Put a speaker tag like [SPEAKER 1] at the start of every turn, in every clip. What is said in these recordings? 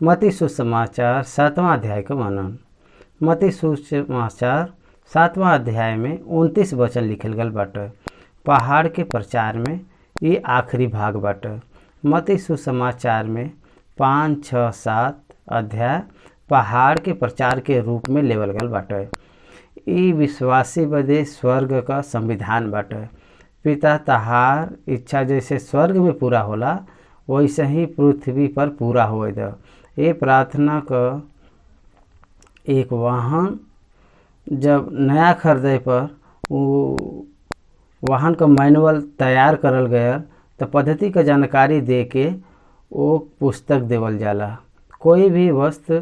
[SPEAKER 1] मत्ती सुसमाचार 7वां अध्याय का वर्णन। मत्ती सुसमाचार 7वां अध्याय में 29 वचन लिखल गल बाटे। पहाड़ के प्रचार में ये आखिरी भाग बाटे। मत्ती सुसमाचार में 5, 6, 7 अध्याय पहाड़ के प्रचार के रूप में लेवल गल बाटे। ई विश्वासी बदे स्वर्ग का संविधान बाटे। पिता तहार इच्छा जैसे स्वर्ग में पूरा होला वैसे ही पृथ्वी पर पूरा होए द। ये प्रार्थना का एक वाहन जब नया खरीदे पर वाहन का मैनुअल तैयार करल गया तो पद्धति का जानकारी दे के वो पुस्तक देवल जाला। कोई भी वस्तु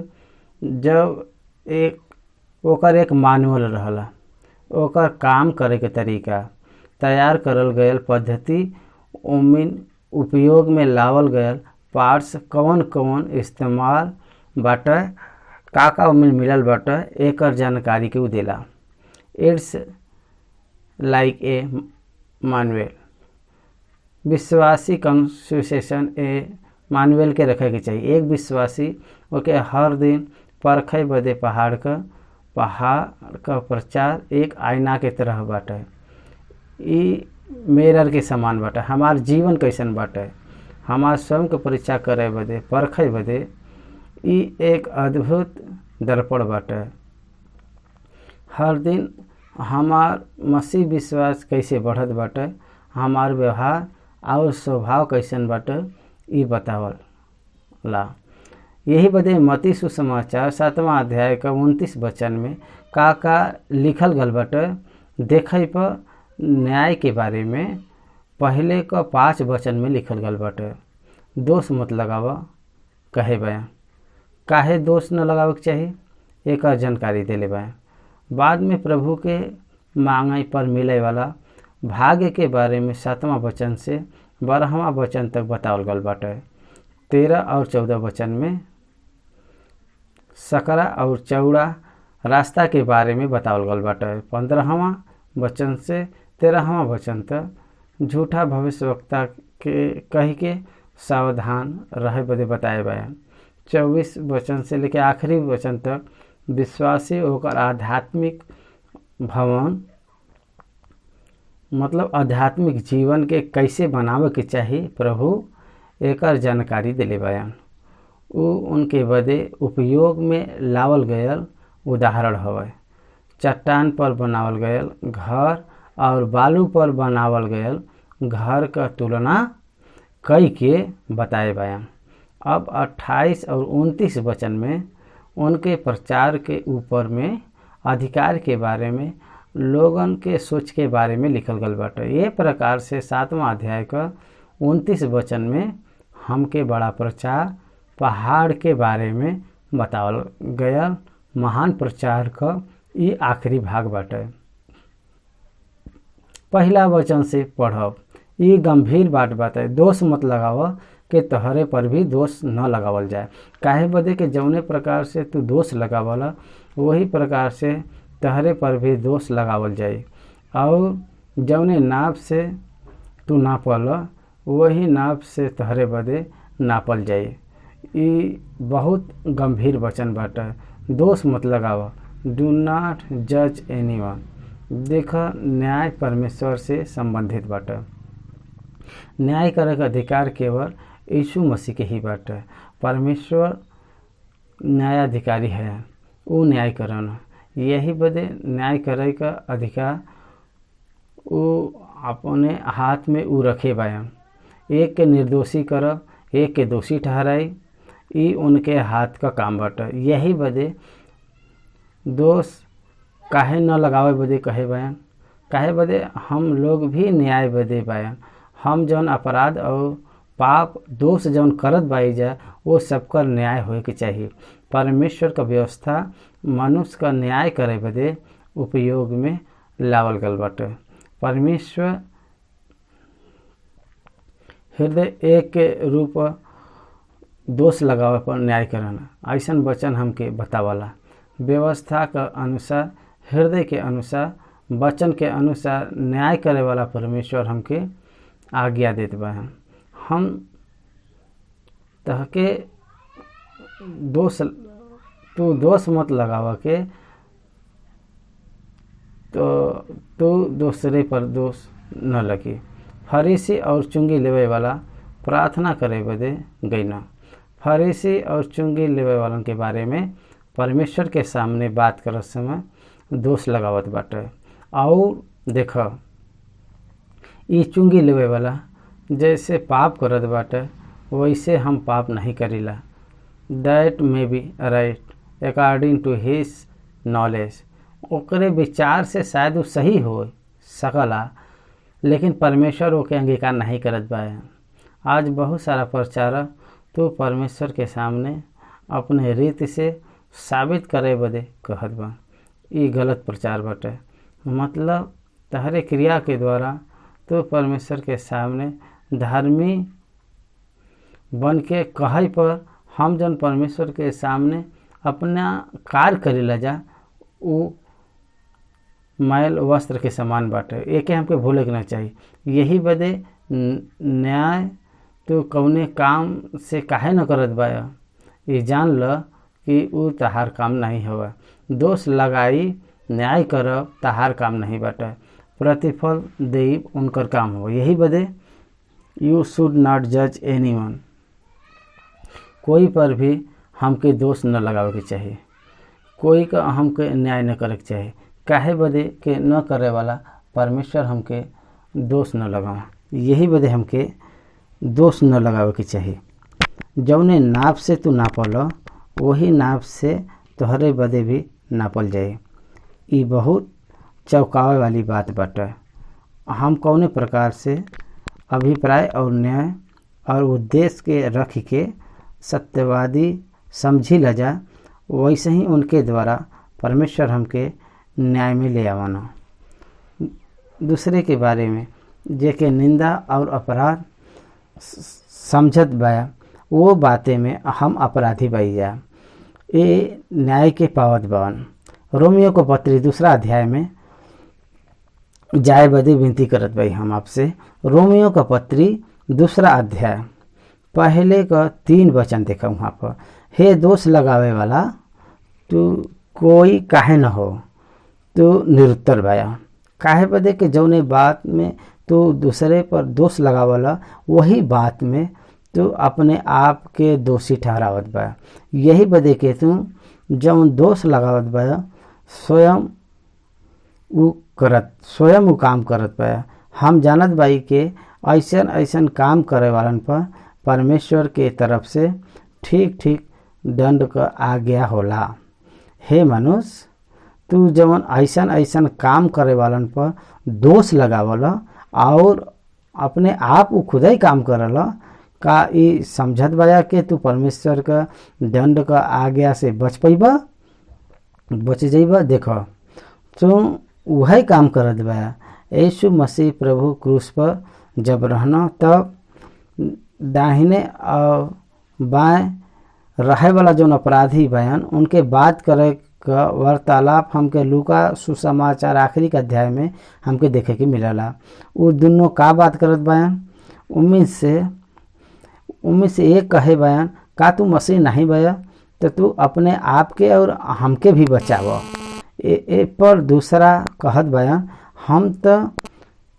[SPEAKER 1] जब ओकर एक मैनुअल रहला, ओकर काम करे के तरीका तैयार करल गयल पद्धति, उमिन उपयोग में लावल गयल पार्ट्स कौन कौन इस्तेमाल बाटे, का उमिन मिलल बाटे, एकर जानकारी के उ देला। It's like a manual. विश्वासी कंसुसेशन ए मैनुअल के रखे के चाहिए। एक विश्वासी ओके हर दिन परखे बदे पहाड़ का प्रचार एक आईना के तरह बाटे। ई मिरर के समान बाटे। हमार जीवन कैसन बाटे, हमार स्वयं के परीक्षा करे बदे, परखे बदे ई एक अद्भुत दर्पण बाटे। हर दिन हमार मसीह विश्वास कैसे बढ़त बाटे, हमार व्यवहार और स्वभाव कैसन बाटे, ई बतावला। यही बदे मत्ती सुसमाचार 7वां अध्याय का 29 वचन में का लिखल गल बाटे। देखे पर न्याय के बारे में पहले का 5 वचन में लिखल गल बाटे। दोष मत लगावा कहे बयां। काहे दोष न लगावे के चाहिए एक जानकारी देले बयां। बाद में प्रभु के मांगे पर मिले वाला भाग्य के बारे में 7वां वचन से 12वां वचन तक बतावल गल बाटे। 13 और 14 वचन में सकरा और चौड़ा रास्ता के बारे में बतावल गल बाटे। 15वां वचन से 13वां वचन तक झूठा भविष्यवक्ता के कही के सावधान रहे बदे बताए बयान। 24 वचन से लेकर आखिरी वचन तक विश्वासी होकर आध्यात्मिक भवन मतलब आध्यात्मिक जीवन के कैसे बनावे के चाहिए प्रभु एकर जानकारी दिले बयान। उ उनके बदे उपयोग में लावल गयल उदाहरण हवे। चट्टान पर बनावल गयल घर और बालू पर बनावल गयल घर का तुलना कई के बताए बयान। अब 28 और 29 वचन में उनके प्रचार के ऊपर में अधिकार के बारे में लोगन के सोच के बारे में लिखल गल बाटे। ये प्रकार से 7वां अध्याय का 29 वचन में हमके बड़ा प्रचार पहाड़ के बारे में बतावल गया महान प्रचार का ये आखिरी भाग बाटे। पहला वचन से पढ़ब। ये गंभीर बात बाटे। दोष मत लगाव के तहरे पर भी दोष न लगावल जाए। काहे बदे के जौने प्रकार से तू दोष लगावला वही प्रकार से तहरे पर भी दोष लगावल जाए और जौने नाप से तू नापल वही नाप से तहरे बदे नापल जाए। ये बहुत गंभीर वचन बाटे। दोष मत लगाव। डू नॉट जज एनीवन। देखा न्याय परमेश्वर से संबंधित बाटे। न्याय करे का अधिकार केवल यीशु मसीह के ही बाटे। परमेश्वर न्यायाधिकारी है, वो न्याय करन। यही बदे न्याय करे का अधिकार वो अपने हाथ में उ रखे बयान। एक के निर्दोषी करब, एक के दोषी ठहराई, ये उनके हाथ का काम बाटे। यही बदे दोष काहे न लगावे बदे कहे बयान। काहे बदे हम लोग भी न्याय बदे बयान। हम जौन अपराध और पाप दोष जौन करत बाई जाए वो सबका न्याय होए के चाहिए। परमेश्वर का व्यवस्था मनुष्य का न्याय करे बदे उपयोग में लावल गल बाटे। परमेश्वर हृदय एक के रूप दोष लगावे पर न्याय करना ऐसन वचन हमके बतावला। व्यवस्था का अनुसार हृदय के अनुसार वचन के अनुसार न्याय करे वाला परमेश्वर हमके आज्ञा देत बा। हम तहके दोष तू दोष मत लगावा के तो तू दूसरे पर दोष न लगी। फरीसी और चुंगी लेवे वाला प्रार्थना करे बदे गई न। फरीसी और चुंगी लेवे वालन के बारे में परमेश्वर के सामने बात करत समय दोष लगावत बाटे। और देख ई चुंगी लेवे वाला जैसे पाप करत बाटे वैसे हम पाप नहीं करीला। That may be right according to his knowledge. ओकरे विचार से शायद वो सही हो सकला, लेकिन परमेश्वर ओके अंगीकार नहीं करत बा। आज बहुत सारा प्रचारक तो परमेश्वर के सामने अपने रीति से साबित करे बदे कहत बा। ये गलत प्रचार बाटे। मतलब तहरे क्रिया के द्वारा तो परमेश्वर के सामने धर्मी बन के कहे पर हम जन परमेश्वर के सामने अपना कार्य करेला जा वो मैल वस्त्र के समान बाटे। एके हमके भूले के ना चाहिए। यही बदे न्याय तो कौने काम से काहे न करत बा, ये जान ल कि वो तहार काम नहीं हुआ। दोष लगाई न्याय करब तहार काम नहीं बाटे, प्रतिफल देब उनकर काम हो। यही बदे यू शुड नॉट जज एनीवन। कोई पर भी हमके दोष न लगावे के चाहिए, कोई का हमके न्याय न करे के चाहिए। काहे बदे के न करे वाला परमेश्वर हमके दोष न लगावा। यही बदे हमके दोष न लगावे के चाहिए। जौने नाप से तू नापल वही नाप से तोहरे बदे भी नापल जाए। ये बहुत चौंकावे वाली बात बाटे। हम कौने प्रकार से अभिप्राय और न्याय और उद्देश्य के रख के सत्यवादी समझी ल जा, वैसे ही उनके द्वारा परमेश्वर हमके न्याय में ले आवाना। दूसरे के बारे में जेके निंदा और अपराध समझत बा वो बातें में हम अपराधी बई जा, ये न्याय के पावत बन। रोमियो को पत्री 2 अध्याय में जाए बदे विनती करत भाई हम आपसे। रोमियो का पत्री 2 अध्याय पहले का 3 वचन देखा वहाँ पर। हे दोष लगावे वाला तू कोई काहे न हो, तो निरुत्तर भाया। काहे बदे के जौने बात में तो दूसरे पर दोष लगावला वही बात में तो अपने आप के दोषी ठहरावत बा। यही बदे के तू जौन दोष लगावत बा स्वयं वो काम करत बा। हम जानत बाई के ऐसन ऐसन काम करे वालन पर परमेश्वर के तरफ से ठीक ठीक दंड का आज्ञा होला। हे मनुष्य, तू जवन ऐसन ऐसन काम करे वालन पर दोष लगावला और अपने आप वो खुद ही काम करला, का ये समझत बा के तू परमेश्वर का दंड का आज्ञा से बच जाइबा। देखो तू वही काम करत बा। यीशु मसीह प्रभु क्रूस पर जब रहना तब दाहिने और बाएं रहे वाला जो अपराधी बयान उनके बात करे का वार्तालाप हमके लूका सुसमाचार आखिरी का अध्याय में हमके देखे के मिलला। वो दोनों का बात करत बयान उम्मीद से एक कहे बयान का तू मसीह नहीं बया तो तू अपने आप के और हमके भी बचाव। पर दूसरा कहत बयान हम तो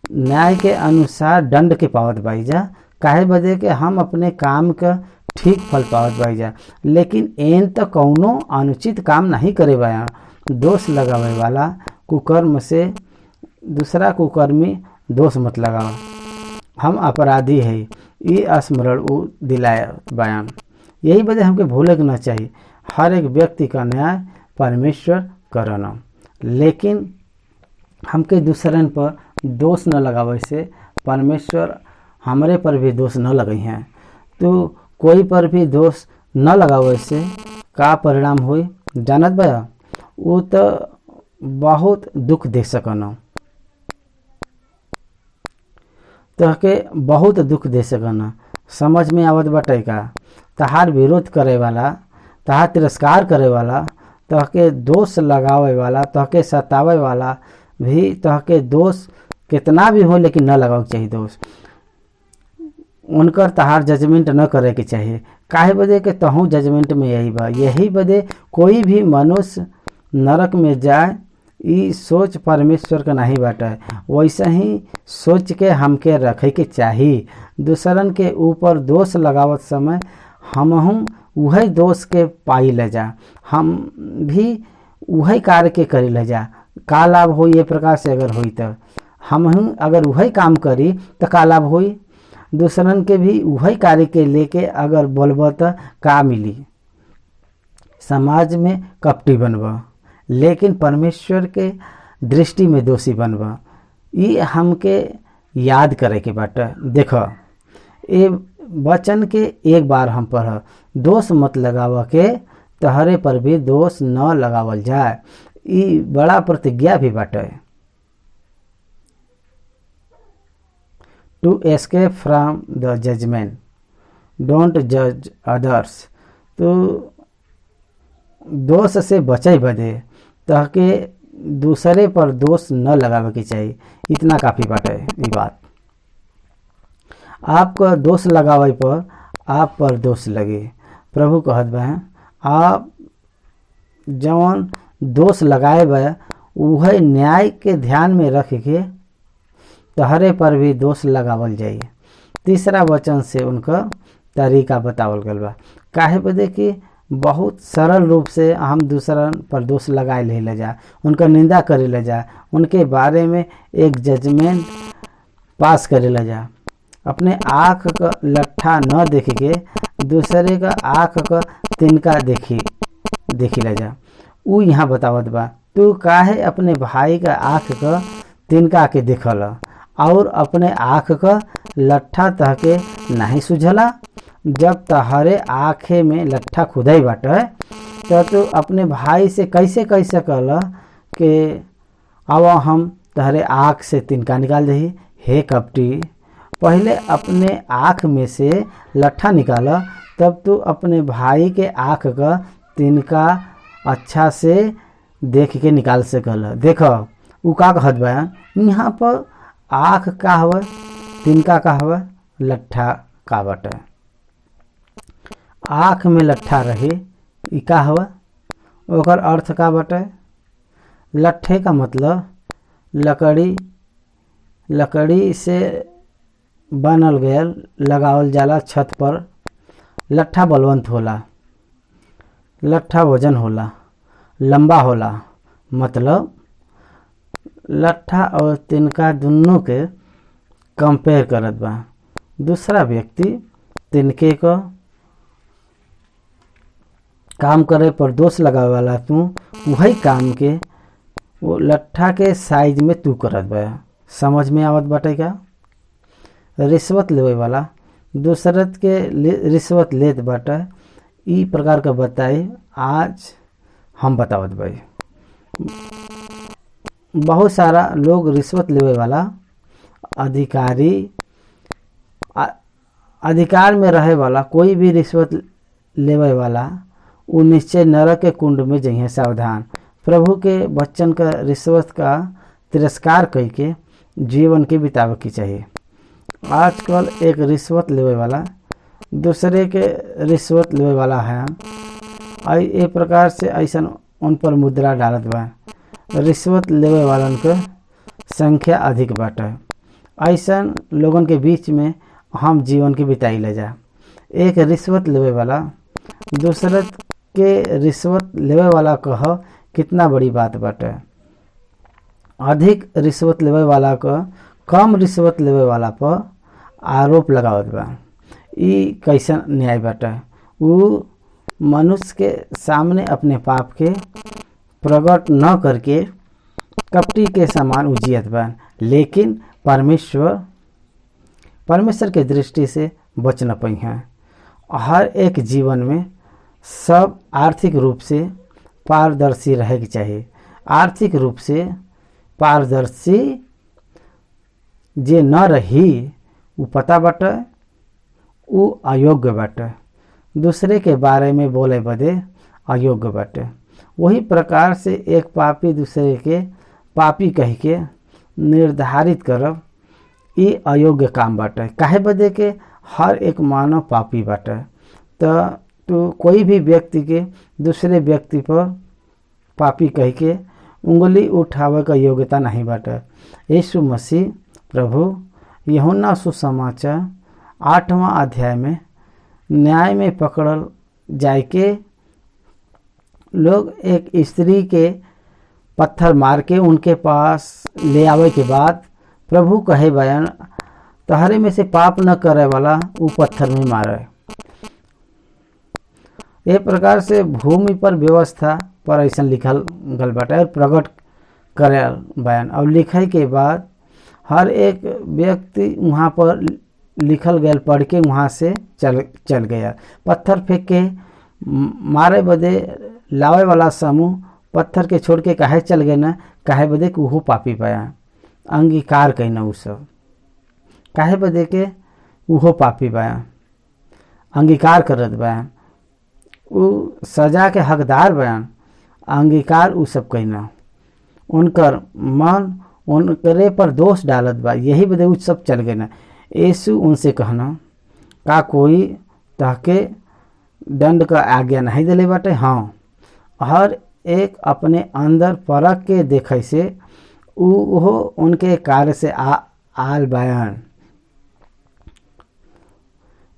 [SPEAKER 1] न्याय के अनुसार दंड के पावत बाई जा, काहे बदे के हम अपने काम का ठीक फल पावत बाई जा, लेकिन एन तो कौनो अनुचित काम नहीं करे बया। दोष लगावे वाला कुकर्म से दूसरा कुकर्मी दोष मत लगावा। हम अपराधी है ये स्मरण दिलाया बयान। यही वजह हमके भूले के ना चाहिए। हर एक व्यक्ति का न्याय परमेश्वर करना, लेकिन हमके दूसरन पर दोष न लगावे से परमेश्वर हमारे पर भी दोष न लगई हैं। तो कोई पर भी दोष न लगावे से का परिणाम हुई जानत बया? वो तो बहुत दुख दे सकना, तहके बहुत दुख दे सकना। समझ में आवत बाटे का? तहार विरोध करे वाला, तहार तिरस्कार करे वाला, तहके दोष लगावे वाला, तहके सतावे वाला भी तहके दोष कितना भी हो लेकिन न लगावे चाहिए दोष। उनकर तहार जजमेंट न करे के चाहिए। काहे बदे के तहु जजमेंट में यही बा, यही बदे कोई भी मनुष्य नरक में जाए ई सोच परमेश्वर का नहीं बाटे। वैसे ही सोच के हमके रखे के चाही। दूसरन के ऊपर दोष लगावत समय हमहू वही दोष के पाई ले जा, हम भी वही कार्य के करी ले जा। का लाभ हो ये प्रकार से अगर हुई तो हमहू अगर वही काम करी तो का लाभ होई। दूसरन के भी वही कार्य के लेके अगर बोलब तो का मिली। समाज में कपटी बनबा लेकिन परमेश्वर के दृष्टि में दोषी बनबा, ये हमके याद करे के बाटे। देखो ये वचन के एक बार हम पढ़, दोष मत लगावा के तहरे पर भी दोष न लगावल जाए। ये बड़ा प्रतिज्ञा भी बाटे। To escape from the judgement don't जज अदर्स, तो दोष से बचे बदे ताकि दूसरे पर दोष न लगावे के चाहिए। इतना काफ़ी बाटे ये बात। आपका दोष लगावे पर आप पर दोष लगे। प्रभु कहत बा आप जवन दोष लगाए बा वह न्याय के ध्यान में रख के तहरे पर भी दोष लगावल जाइए। तीसरा वचन से उनका तरीका बतावल गल बा। काहे बदे कि बहुत सरल रूप से हम दूसरा पर दोष लगाए ले जा, उनका निंदा करे ले जा, उनके बारे में एक जजमेंट पास करे ले जा। अपने आँख का लट्ठा न देख के दूसरे का आँख का तिनका देखी ले जा। उ यहाँ बतावत बा तू काहे अपने भाई का आँख का तिनका के देखल और अपने आँख का लट्ठा तहके नहीं सुझला। जब तहरे आँखे में लट्ठा खुदाई बाटे तो तू अपने भाई से कैसे कैसे कहला कि अब हम तहरे आँख से तिनका निकाल दही। हे कपटी, पहले अपने आँख में से लट्ठा निकाला तब तू अपने भाई के आँख का तिनका अच्छा से देख के निकाल सकल। देखो उ का कहत बा यहाँ पर आँख का हवा, तिनका का हवा, लट्ठा का बाटे। आँख में लट्ठा रहे ई का हवा, ओकर अर्थ का बाटे। लट्ठे का मतलब लकड़ी से बनल गयल लगावल जाला छत पर। लट्ठा बलवंत होला, लट्ठा वजन होला, लंबा होला। मतलब लट्ठा और तिनका दोनों के कंपेयर करत बा। दूसरा व्यक्ति तिनके को काम करे पर दोष लगावे वाला तू वही काम के वो लट्ठा के साइज में तू करत बा। समझ में आवत बाटे का। रिश्वत लेवे वाला दूसरत के रिश्वत लेत बाटे। ई प्रकार का बताई आज हम बतावत भाई। बहुत सारा लोग रिश्वत लेवे वाला अधिकार में रहे वाला कोई भी रिश्वत लेवे वाला वो निश्चय नरक के कुंड में जइहे सावधान। प्रभु के वचन का रिश्वत का तिरस्कार करके जीवन के बितावे की चाहिए। आजकल एक रिश्वत लेवे वाला दूसरे के रिश्वत लेवे वाला है। ए प्रकार से ऐसा उन पर मुद्रा डालत बा। रिश्वत लेवे वालन के संख्या अधिक बाटे। ऐसा लोगन के बीच में हम जीवन के बिताई ले जा। एक रिश्वत लेवे वाला दूसरत के रिश्वत लेवे वाला कह कितना बड़ी बात बाटे। अधिक रिश्वत लेवे वाला का कम रिश्वत लेवे वाला पर आरोप लगावत बा। ई कैसा न्याय बाटे। वो मनुष्य के सामने अपने पाप के प्रकट न करके कपटी के समान उजियत बा। लेकिन परमेश्वर के दृष्टि से बच न पाई हैं। हर एक जीवन में सब आर्थिक रूप से पारदर्शी रहे के चाहिए। आर्थिक रूप से पारदर्शी जे न रही वो पता बाटे वो अयोग्य बाटे। दूसरे के बारे में बोले बदे अयोग्य बाटे। वही प्रकार से एक पापी दूसरे के पापी कह के निर्धारित करब ये अयोग्य काम बाटे। काहे बदे के हर एक मानव पापी बाटे। तो कोई भी व्यक्ति के दूसरे व्यक्ति पर पापी कह के उंगली उठावे का योग्यता नहीं बाटे। यीशु मसीह प्रभु यूहन्ना सुसमाचार 8वां अध्याय में न्याय में पकड़ल जाए के लोग एक स्त्री के पत्थर मार के उनके पास ले आवे के बाद प्रभु कहे बयान, तहरे में से पाप न करे वाला वो पत्थर में मारे। एक प्रकार से भूमि पर व्यवस्था पर ऐसा लिखल गल बाटे और प्रकट करे बयान। और लिखे के बाद हर एक व्यक्ति वहाँ पर लिखल गया पढ़ के वहाँ से चल गया। पत्थर फेंक के मारे बदे लावे वाला समूह पत्थर के छोड़ के काहे चल गए ना, काहे बदे कि वो पापी पाया अंगीकार कही ना, उ सब काहे बदे के वो पापी पाया अंगीकार करत बयान, उ सजा के हकदार बयान अंगीकार उ सब कही ना, उनकर मन उनकरे पर दोष डालत बा, यही बदे उ सब चल गए ना। यीशु उनसे कहना, का कोई तहके दंड का आज्ञा नहीं दिले बाटे? हाँ, हर एक अपने अंदर परख के देखे से वो उनके कार्य से आल बयान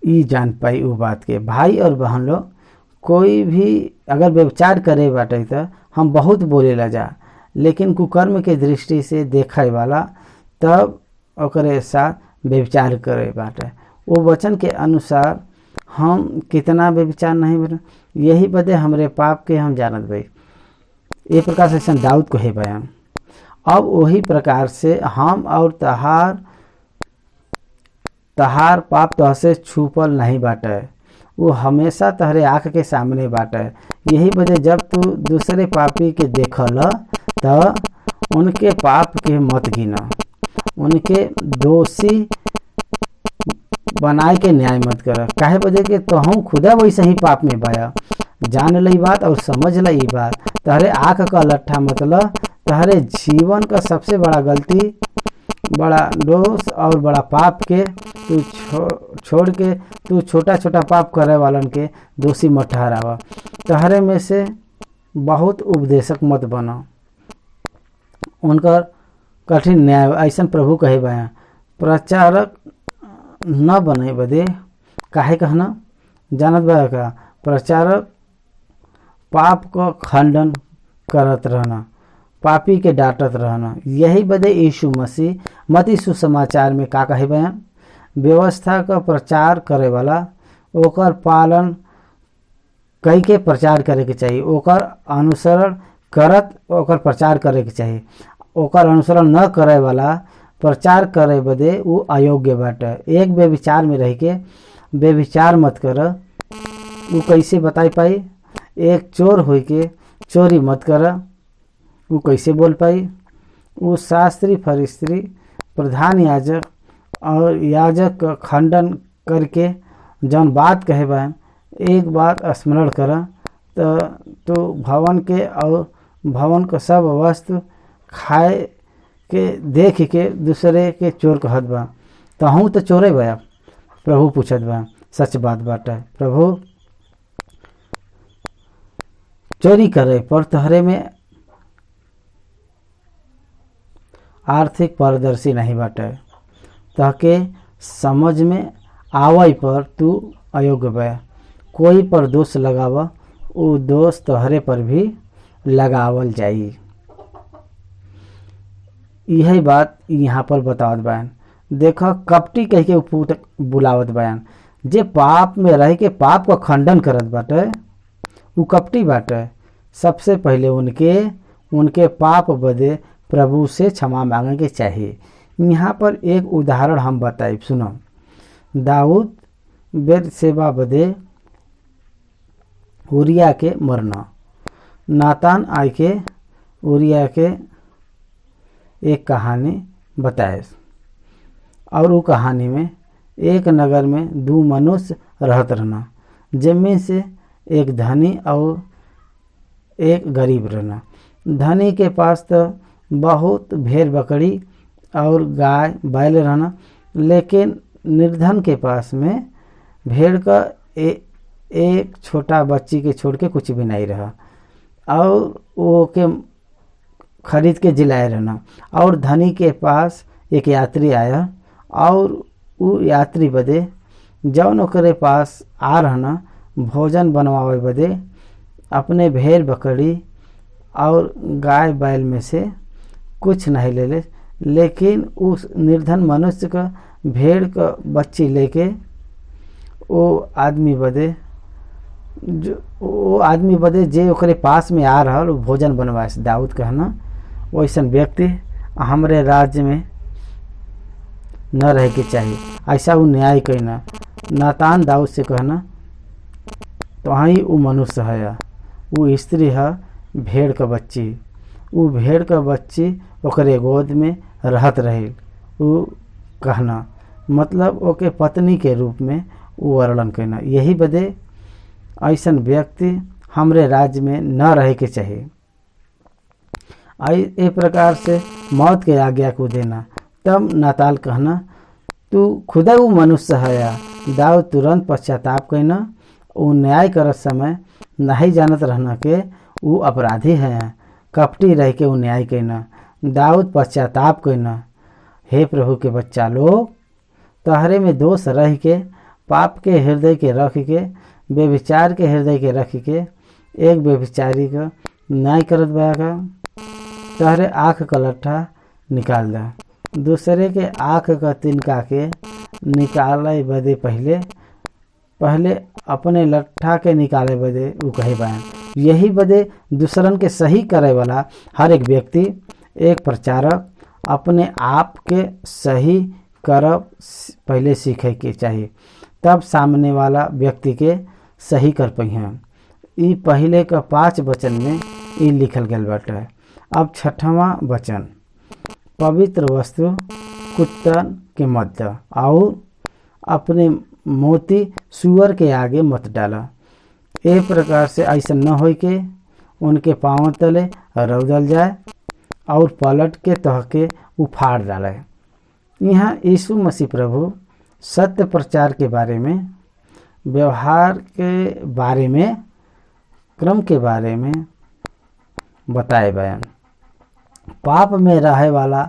[SPEAKER 1] ई जान पाई वो बात के। भाई और बहन लोग, कोई भी अगर व्यभिचार करे बाटे तो हम बहुत बोले ला जा, लेकिन कुकर्म के दृष्टि से देखे वाला तब ओकरे साथ व्यभिचार करे बाटे। वो वचन के अनुसार हम कितना व्यभिचार नहीं बने, यही बदे हमरे पाप के हम जानत भाई। एक प्रकार से दाऊद को है बयान। अब वही प्रकार से हम और तहार पाप तो से छुपल नहीं बाटे, वो हमेशा तहरे आँख के सामने बाटे। यही वजह जब तू दूसरे पापी के देखल तो उनके पाप के मत गिना, उनके दोषी बनाए के न्याय मत कर। काहे वजह के तो हम खुदा वैसे ही पाप में बाया। जान लई बात और समझ लई बात, तहरे आँख का लट्ठा मतलब तहरे जीवन का सबसे बड़ा गलती, बड़ा दोष और बड़ा पाप के तू छोड़ के तू छोटा छोटा पाप करे वालन के दोषी मत ठहरावा। तहरे में से बहुत उपदेशक मत बनो, उनकर कठिन न्याय ऐसा प्रभु कहे बया। प्रचारक न बने बदे काहे कहना जानत बा का, प्रचारक पाप को खंडन करत रहना, पापी के डांटत रहना। यही बदे यीशु मसीह मती सुसमाचार में का कहे बयान, व्यवस्था का प्रचार करे वाला ओकर पालन कई के प्रचार करे के चाहिए, ओकर अनुसरण करत ओकर प्रचार करे के चाहिए। ओकर अनुसरण न करे वाला प्रचार करे बदे वो अयोग्य बाटे। एक व्यभिचार में रह के व्यभिचार मत कर, वो कैसे बताई पाई? एक चोर हो के चोरी मत कर, वो कैसे बोल पाई? वो शास्त्री फरिस्ती प्रधान याजक और याजक का खंडन करके जौन बात कहे बहन, एक बात स्मरण कर तो भवन के और भवन का सब वस्तु खाए के देख के दूसरे के चोर कहत बा, तहूँ तो चोरे बया। प्रभु पूछत बा, सच बात बाटे प्रभु, चोरी करे पर तहरे में आर्थिक पारदर्शी नहीं बाटे, तहके समझ में आवई पर तू अयोग्य बा। कोई पर दोष लगावा, वो दोष तोहरे पर भी लगावल जाई। यही बात यहाँ पर बतावत बयान। देखो कपटी कह के बुलावत बयान, जे पाप में रह के पाप का खंडन करत बाटे वो कपटी बाटे। सबसे पहले उनके पाप बदे प्रभु से क्षमा मांगे के चाहिए। यहाँ पर एक उदाहरण हम बताए, सुनो। दाऊद बेरसेबा बदे उरिया के मरना, नातान आय के उरिया के एक कहानी बताए, और वो कहानी में एक नगर में दो मनुष्य रहत रहना, जिनमें से एक धनी और एक गरीब रहना। धनी के पास तो बहुत भेड़ बकरी और गाय बैल रहना, लेकिन निर्धन के पास में भेड़ का एक छोटा बच्ची के छोड़ के कुछ भी नहीं रहा और वो के खरीद के जिलाए रहना। और धनी के पास एक यात्री आया और वो यात्री बदे जौन ओकरे पास आ रहना भोजन बनवावे बदे अपने भेड़ बकरी और गाय बैल में से कुछ नहीं ले, लेकिन उस निर्धन मनुष्य का भेड़ का बच्ची लेके वो आदमी बदे जे ओकरे पास में आ रहा भोजन बनवाए। दाऊद कहना वैसन व्यक्ति हमरे राज्य में न रहे के चाहिए, ऐसा वो न्याय कहना। नातान दाऊद से कहना तो ही वो मनुष्य है, वो स्त्री है भेड़ का बच्ची, वो भेड़ का बच्ची ओकरे गोद में रहत रहे। वो कहना मतलब ओके पत्नी के रूप में वो वर्णन करना। यही बदे ऐसन व्यक्ति हमरे राज्य में न रहे के चाहिए। ए प्रकार से मौत के आज्ञा को देना। तब नाताल कहना तू खुदा वो मनुष्य है। दाऊद तुरंत पश्चाताप कहना वो न्याय करत समय नहीं जानत रहना के वो अपराधी हैं, कपटी रह के वो न्याय कहना। दाऊद पश्चाताप कहना हे प्रभु के बच्चा लोग, तहरे में दोष रह के पाप के हृदय के रख के बेविचार के हृदय के रख के एक बेविचारी का न्याय करत बयागा। तहरे आँख का लट्ठा निकाल दा, दूसरे के आँख का तिनका के निकाले बदे पहले अपने लट्ठा के निकाले बदे वो कहे बयान। यही बदे दूसरन के सही करे वाला हर एक व्यक्ति एक प्रचारक अपने आप के सही करब पहले सीखे के चाहिए, तब सामने वाला व्यक्ति के सही कर पहिए। ई पहले का 5 वचन में ई लिखल गल बाटे। अब 6वां वचन, पवित्र वस्तु कुत्तन के मत द और अपने मोती सुअर के आगे मत डाला। ए प्रकार से ऐसा न हो के उनके पाँव तले रौदल जाए और पलट के तह के उफाड़ डाले। यहाँ यीशु मसीह प्रभु सत्य प्रचार के बारे में, व्यवहार के बारे में, क्रम के बारे में बताए बयान। पाप में रहे वाला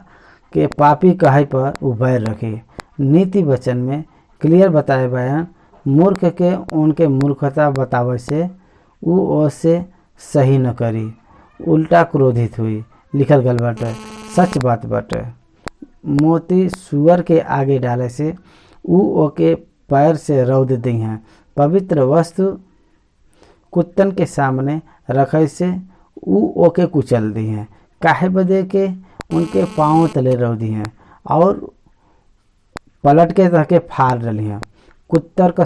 [SPEAKER 1] के पापी कहे पर उबैर रखे। नीति वचन में क्लियर बताए बयान। मूर्ख के उनके मूर्खता बतावे से वो ओसे सही न करी, उल्टा क्रोधित हुई। लिखल गल बाटे, सच बात बाटे। मोती सुअर के आगे डाले से वो ओके पैर से रौद दी हैं। पवित्र वस्तु कुत्तन के सामने रखे से वो ओके कुचल दी हैं। काहे बदे के उनके पाँव तले रौदी हैं और पलट के तह के फाड़ डली हैं। कुत्ता का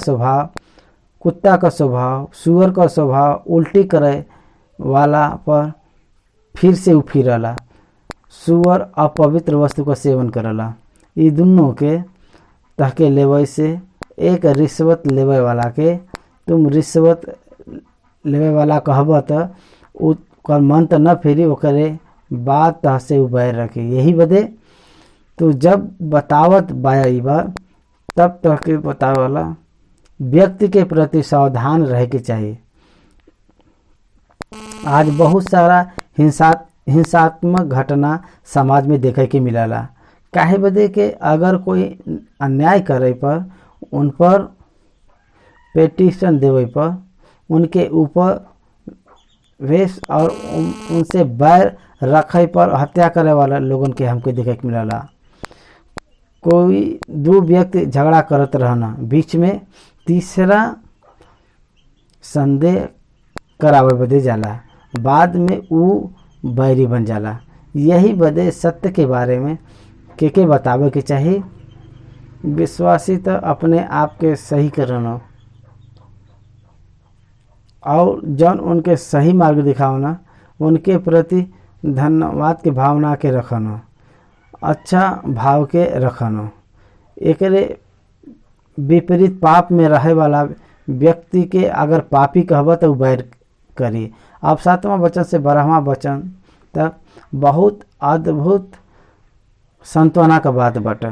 [SPEAKER 1] स्वभाव, सुअर का स्वभाव उल्टी करे वाला पर फिर से उफिरला। सुअर अपवित्र वस्तु का सेवन करला। ये दोनों के तहके लेवे से एक रिश्वत लेवे वाला के तुम रिश्वत लेवे वाला कहब तो ओकर मन तो न फिरी, ओकरे बात तह से उबैर रखे। यही बदे तो जब बतावत बाया तब तह के बतावे वाला व्यक्ति के प्रति सावधान रहे के चाहिए। आज बहुत सारा हिंसात्मक घटना समाज में देखे के मिलला। काहे बदे के अगर कोई अन्याय करे पर उन पर पेटिशन देवे पर उनके ऊपर वेश और उनसे बैर रखे पर हत्या करे वाला लोगन के हमको देखे के मिलला। कोई 2 व्यक्ति झगड़ा करत रहना, बीच में तीसरा संदेह करावे बदे जाला, बाद में वो बैरी बन जाला। यही बदे सत्य के बारे में के बतावे के चाहिए। विश्वासी तो अपने आप के सही करना और जौन उनके सही मार्ग दिखावना, उनके प्रति धन्यवाद के भावना के रखना, अच्छा भाव के रखना। एकरे विपरीत पाप में रहे वाला व्यक्ति के अगर पापी कहब तो बैर करी। अब 7वां वचन से 12वां वचन तक बहुत अद्भुत सांत्वना का बात बाटे।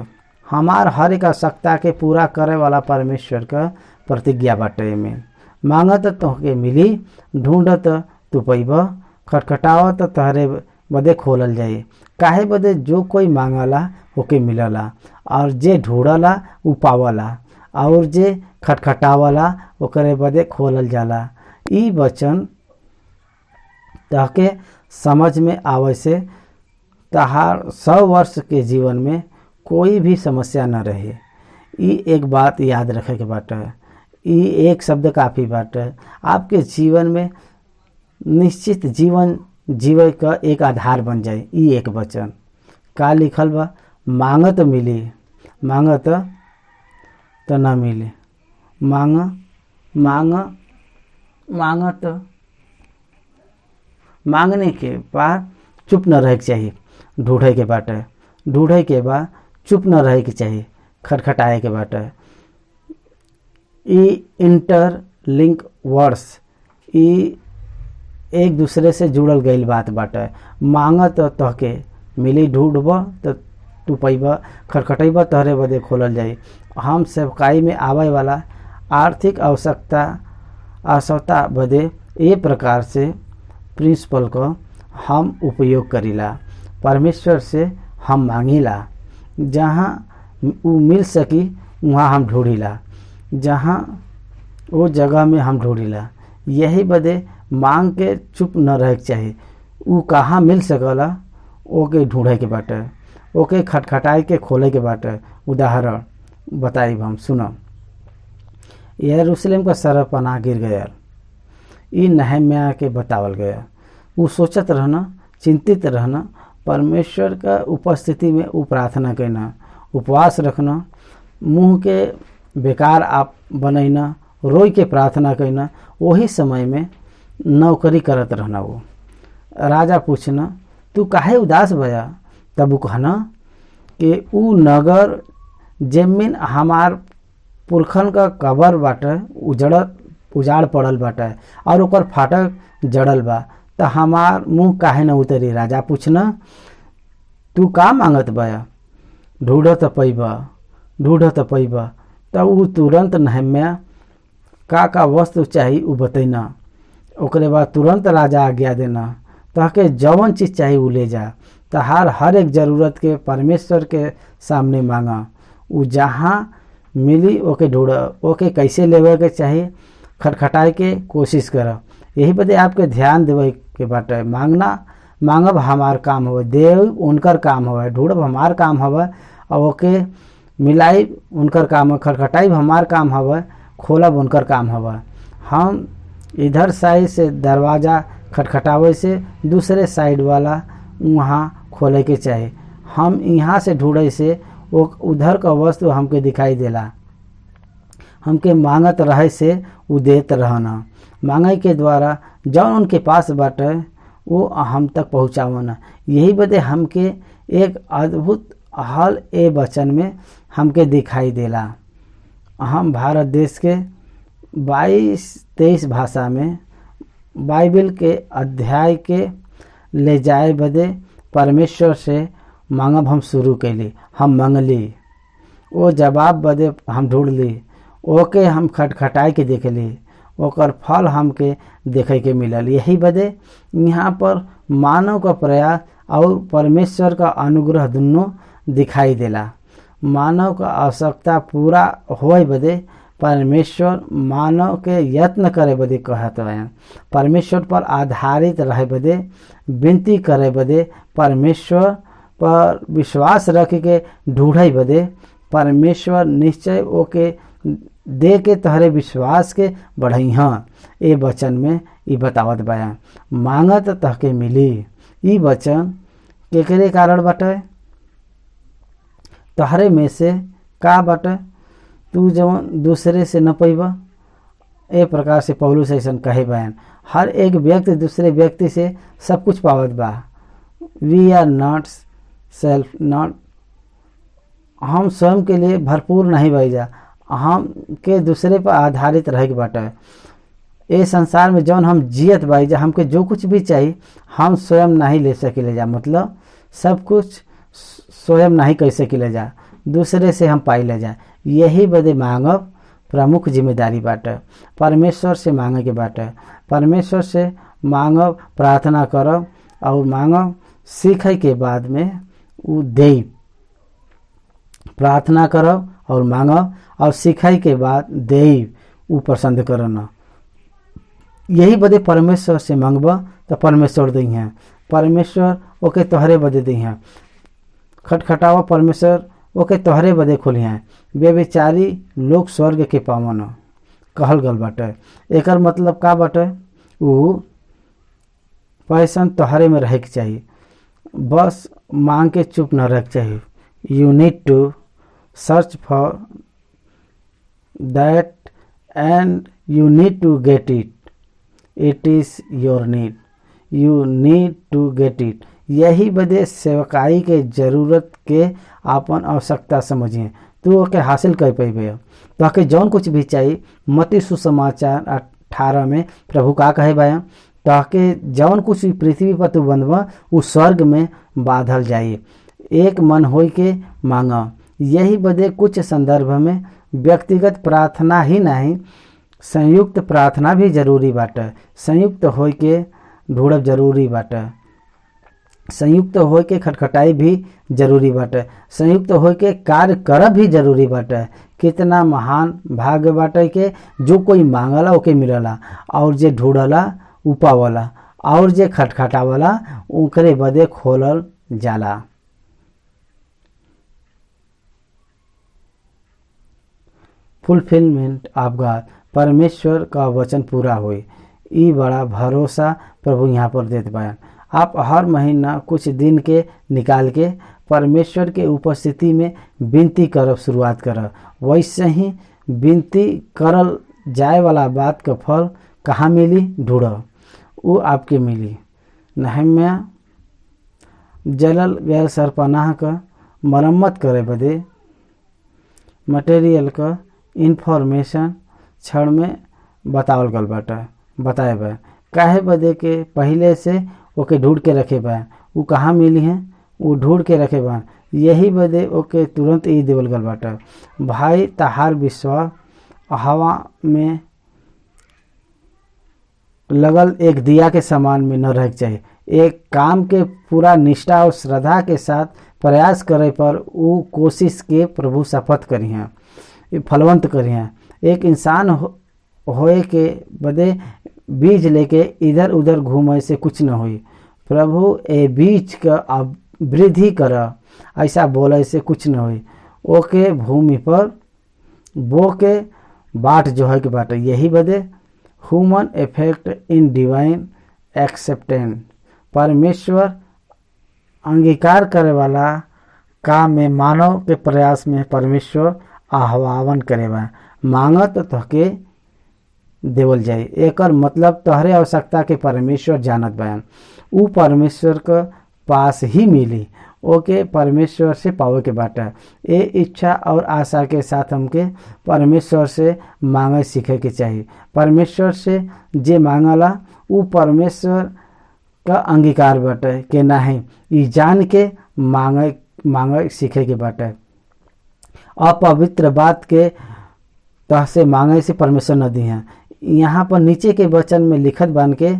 [SPEAKER 1] हमार हर एक आवश्यकता के पूरा करे वाला परमेश्वर का प्रतिज्ञा बाटे में। मांगत तोहके मिली, ढूंढत तू पैबा, खटखटावत तहरे बदे खोलल जाई। काहे बदे जो कोई मांगला ओके मिलला, और जे ढूंढला उ पावला, और जे खटखटावला ओकरे बदे खोलल जाला। ई वचन तहके समझ में आवे से तहार 100 वर्ष के जीवन में कोई भी समस्या न रहे। ई एक बात याद रखे के बाटे, ई एक शब्द काफ़ी बाटे। आपके जीवन में निश्चित जीवन जीवे का एक आधार बन जाए। ई एक वचन का लिखल बा, मांगत मिली, मांगत तो ना मिली, मांग मांग मांगत, मांगने के बाद चुप न रहे के चाहिए। ढूंढे के बाटे, ढूंढे के बाद चुप न रहे के चाहिए, खटखटाए के बाटे। ई इंटरलिंक वर्ड्स, ई एक दूसरे से जुड़ल गईल बात बाटे। मांगत तहके मिली, ढूंढब तो तू पैबा, खटखटैबा तहरे बदे खोलल जाई। हम सेवकाई में आवे वाला आर्थिक आवश्यकता बदे ए प्रकार से प्रिंसिपल को हम उपयोग करीला। परमेश्वर से हम मांगीला, जहाँ उ मिल सकी वहाँ हम ढूंढीला, जहाँ वो जगह में हम ढूंढीला। यही बदे मांग के चुप न रहे के चाहिए। उ कहाँ मिल सकला ओके ढूंढे के बाटे, ओके खटखटाए के खोले के बाटे। उदाहरण बताई हम, सुनो। यरूशलेम का सरपना गिर गया, ई नहम्याह के बतावल गया। वो सोचत रहना, चिंतित रहना, परमेश्वर का उपस्थिति में वो प्रार्थना करना, उपवास रखना, मुंह के बेकार आप बनैना, रोई के प्रार्थना करना। वही समय में नौकरी करत रहना। वो राजा पूछना, तू काहे उदास भया? तब वो कहना कि ऊ नगर जमीन हमार पुरखन का कबर बाटे, उजाड़ पड़ल बाटे, और ओकर फाटक जड़ल बा, तो हमार मुंह काहे न उतरी? राजा पूछना, तू का मांगत बया? ढूंढत पैबा, ढूंढत पैबा। तब ऊ तुरंत नहम्याह का वस्तु चाहिए ऊ बतैना। ओकरे बाद तुरंत राजा आज्ञा देना, तहके जवन चीज़ चाहिए ऊ ले जा। तहार हर एक ज़रूरत के परमेश्वर के सामने मांगा, ऊ जहाँ मिली ओके ढूंढ, ओके कैसे लेवे के चाहिए, खटखटाए के कोशिश कर। यही बदे आपके ध्यान देवे के बाटे। मांगब हमार काम होवे, देव उनकर काम होवे, ढूंढब हमार काम होवे, और ओके मिलाई उनकर काम होवे, खटखटाई हमार काम होवे, खोलब उनकर काम होवे। हम इधर साइड से दरवाज़ा खटखटावे से दूसरे साइड वाला वहाँ खोले के चाहिए। हम यहाँ से ढूंढे से वो उधर का वस्तु हमके दिखाई देला। हमके मांगत रहे से उ देत रहना। मांगे के द्वारा जौन उनके पास बाटे वो हम तक पहुँचावना। यही बदे हमके एक अद्भुत हल ए वचन में हमके दिखाई देला। हम भारत देश के 22-23 भाषा में बाइबल के अध्याय के ले जाए बदे परमेश्वर से मांगब हम शुरू कैली। हम मांगली, वो जवाब बदे हम ढूंढली, ओके हम खटखटाए के देखली, ओकर फल हमके देखे के मिलल। यही बदे यहाँ पर मानव का प्रयास और परमेश्वर का अनुग्रह दोनों दिखाई देला। मानव का आवश्यकता पूरा होए बदे परमेश्वर मानव के यत्न करे बदे कहत हैं। परमेश्वर पर आधारित रहे बदे, विनती करे बदे, परमेश्वर पर विश्वास रख के ढूंढे बदे परमेश्वर निश्चय ओके दे के तहरे विश्वास के बढ़ई। हाँ, ये वचन में ये बतावत बया, मांगत तहके मिली। ये वचन केकरे कारण बाटे? तहरे में से का बाटे? तू जवन दूसरे से न पैबा। ए प्रकार से पौलुस ऐसा कहे बयान, हर एक व्यक्ति दूसरे व्यक्ति से सब कुछ पावत बा। We are not self not, हम स्वयं के लिए भरपूर नहीं बह जा, हम के दूसरे पर आधारित रहे के बाटे। ये संसार में जौन हम जियत बाई जा, हमके जो कुछ भी चाहिए हम स्वयं नहीं ले सकिले जा, मतलब सब कुछ स्वयं नहीं कर सकिले जा, दूसरे से हम पाई ले जा। यही बदे मांगब प्रमुख जिम्मेदारी बाटे। परमेश्वर से मांगे के बाटे। परमेश्वर से मांगब, प्रार्थना करब और मांगब, सीखे के बाद में उ दे। प्रार्थना करब और मांगब और सीखे के बाद दे, उ पसंद करना। यही बदे परमेश्वर से मांगब तो परमेश्वर दी हैं। परमेश्वर ओके तोहरे बदे दी हैं। खटखटावा, परमेश्वर ओके तोहरे बदे खोली हैं। बेविचारी लोग स्वर्ग के पावन कहल गल बाटे। एकर मतलब का बाटे? उ पैसन तोहरे में रहे के चाहिए, बस मांग के चुप न रहे के चाहिए। You need to search for that and you need to get it. It is your need, you need to get it. यही बदे सेवकाई के जरूरत के आपन आवश्यकता समझिए, तू ओके हासिल कर पेबे। ताकि जौन कुछ भी चाहिए, मत्ती सुसमाचार 18 में प्रभु का कहे बा, ताकि जौन कुछ भी पृथ्वी पर तू बनवा उ स्वर्ग में बांधल जाए। एक मन होई के मांगा। यही बदे कुछ संदर्भ में व्यक्तिगत प्रार्थना ही नहीं, संयुक्त प्रार्थना भी जरूरी बाटे। संयुक्त होई के ढूंढब जरूरी बाटे। संयुक्त होई के खटखटाई भी जरूरी बाटे। संयुक्त होई के कार्य करब भी जरूरी बाटे। कितना महान भाग्य बाटे के जो कोई मांगला ओके मिलला, और जे ढूंढला उ पावला, और जे खटखटावला ओकरे बदे खोलल जाला। फुलफिलमेंट ऑफ गॉड, परमेश्वर का वचन पूरा होई, ई बड़ा भरोसा प्रभु यहाँ पर देत बा। आप हर महीना कुछ दिन के निकाल के परमेश्वर के उपस्थिति में विनती करब शुरुआत करब। वैसे ही विनती करल जाए वाला बात का फल कहाँ मिली? ढूंढब, वो आपके मिली। नहम्या जलल गैर सरपनाह का मरम्मत करे बदे मटेरियल का इंफॉर्मेशन क्षण में बतावल गल बाटे। बताए बा काहे बदे के पहले से ओके ढूंढ के रखे बा। वो कहाँ मिली हैं? वो ढूंढ के रखे बा। यही बदे ओके तुरंत ही देवल गल बाटे। भाई तहार विश्वास हवा में लगल एक दिया के समान में न रह चाहिए। एक काम के पूरा निष्ठा और श्रद्धा के साथ प्रयास करे पर वो कोशिश के प्रभु शपथ करी हैं, फलवंत करी हैं। एक इंसान होए के बदे बीज लेके इधर उधर घूमे से कुछ न होई। प्रभु ए बीज का वृद्धि कर, ऐसा बोले से कुछ न होई। ओके भूमि पर बो के बाट जो है के बाटे। यही बदे human effect in divine acceptance, परमेश्वर अंगीकार करे वाला काम में मानव के प्रयास में परमेश्वर आह्वान करे बा। मांगत तोहके देवल जाए। एकर मतलब तोहरे आवश्यकता के परमेश्वर जानत बा। उ परमेश्वर के पास ही मिली। ओके परमेश्वर से पावे के बाटे। ए इच्छा और आशा के साथ हमके परमेश्वर से मांगे सीखे के चाहिए। परमेश्वर से जे मांगला उ परमेश्वर का अंगीकार बाटे के नहीं, ई जान के मांगे सीखे के बाटे। अपवित्र बात के तह से मांगे से परमेश्वर न दी हैं। यहाँ पर नीचे के वचन में लिखत बन के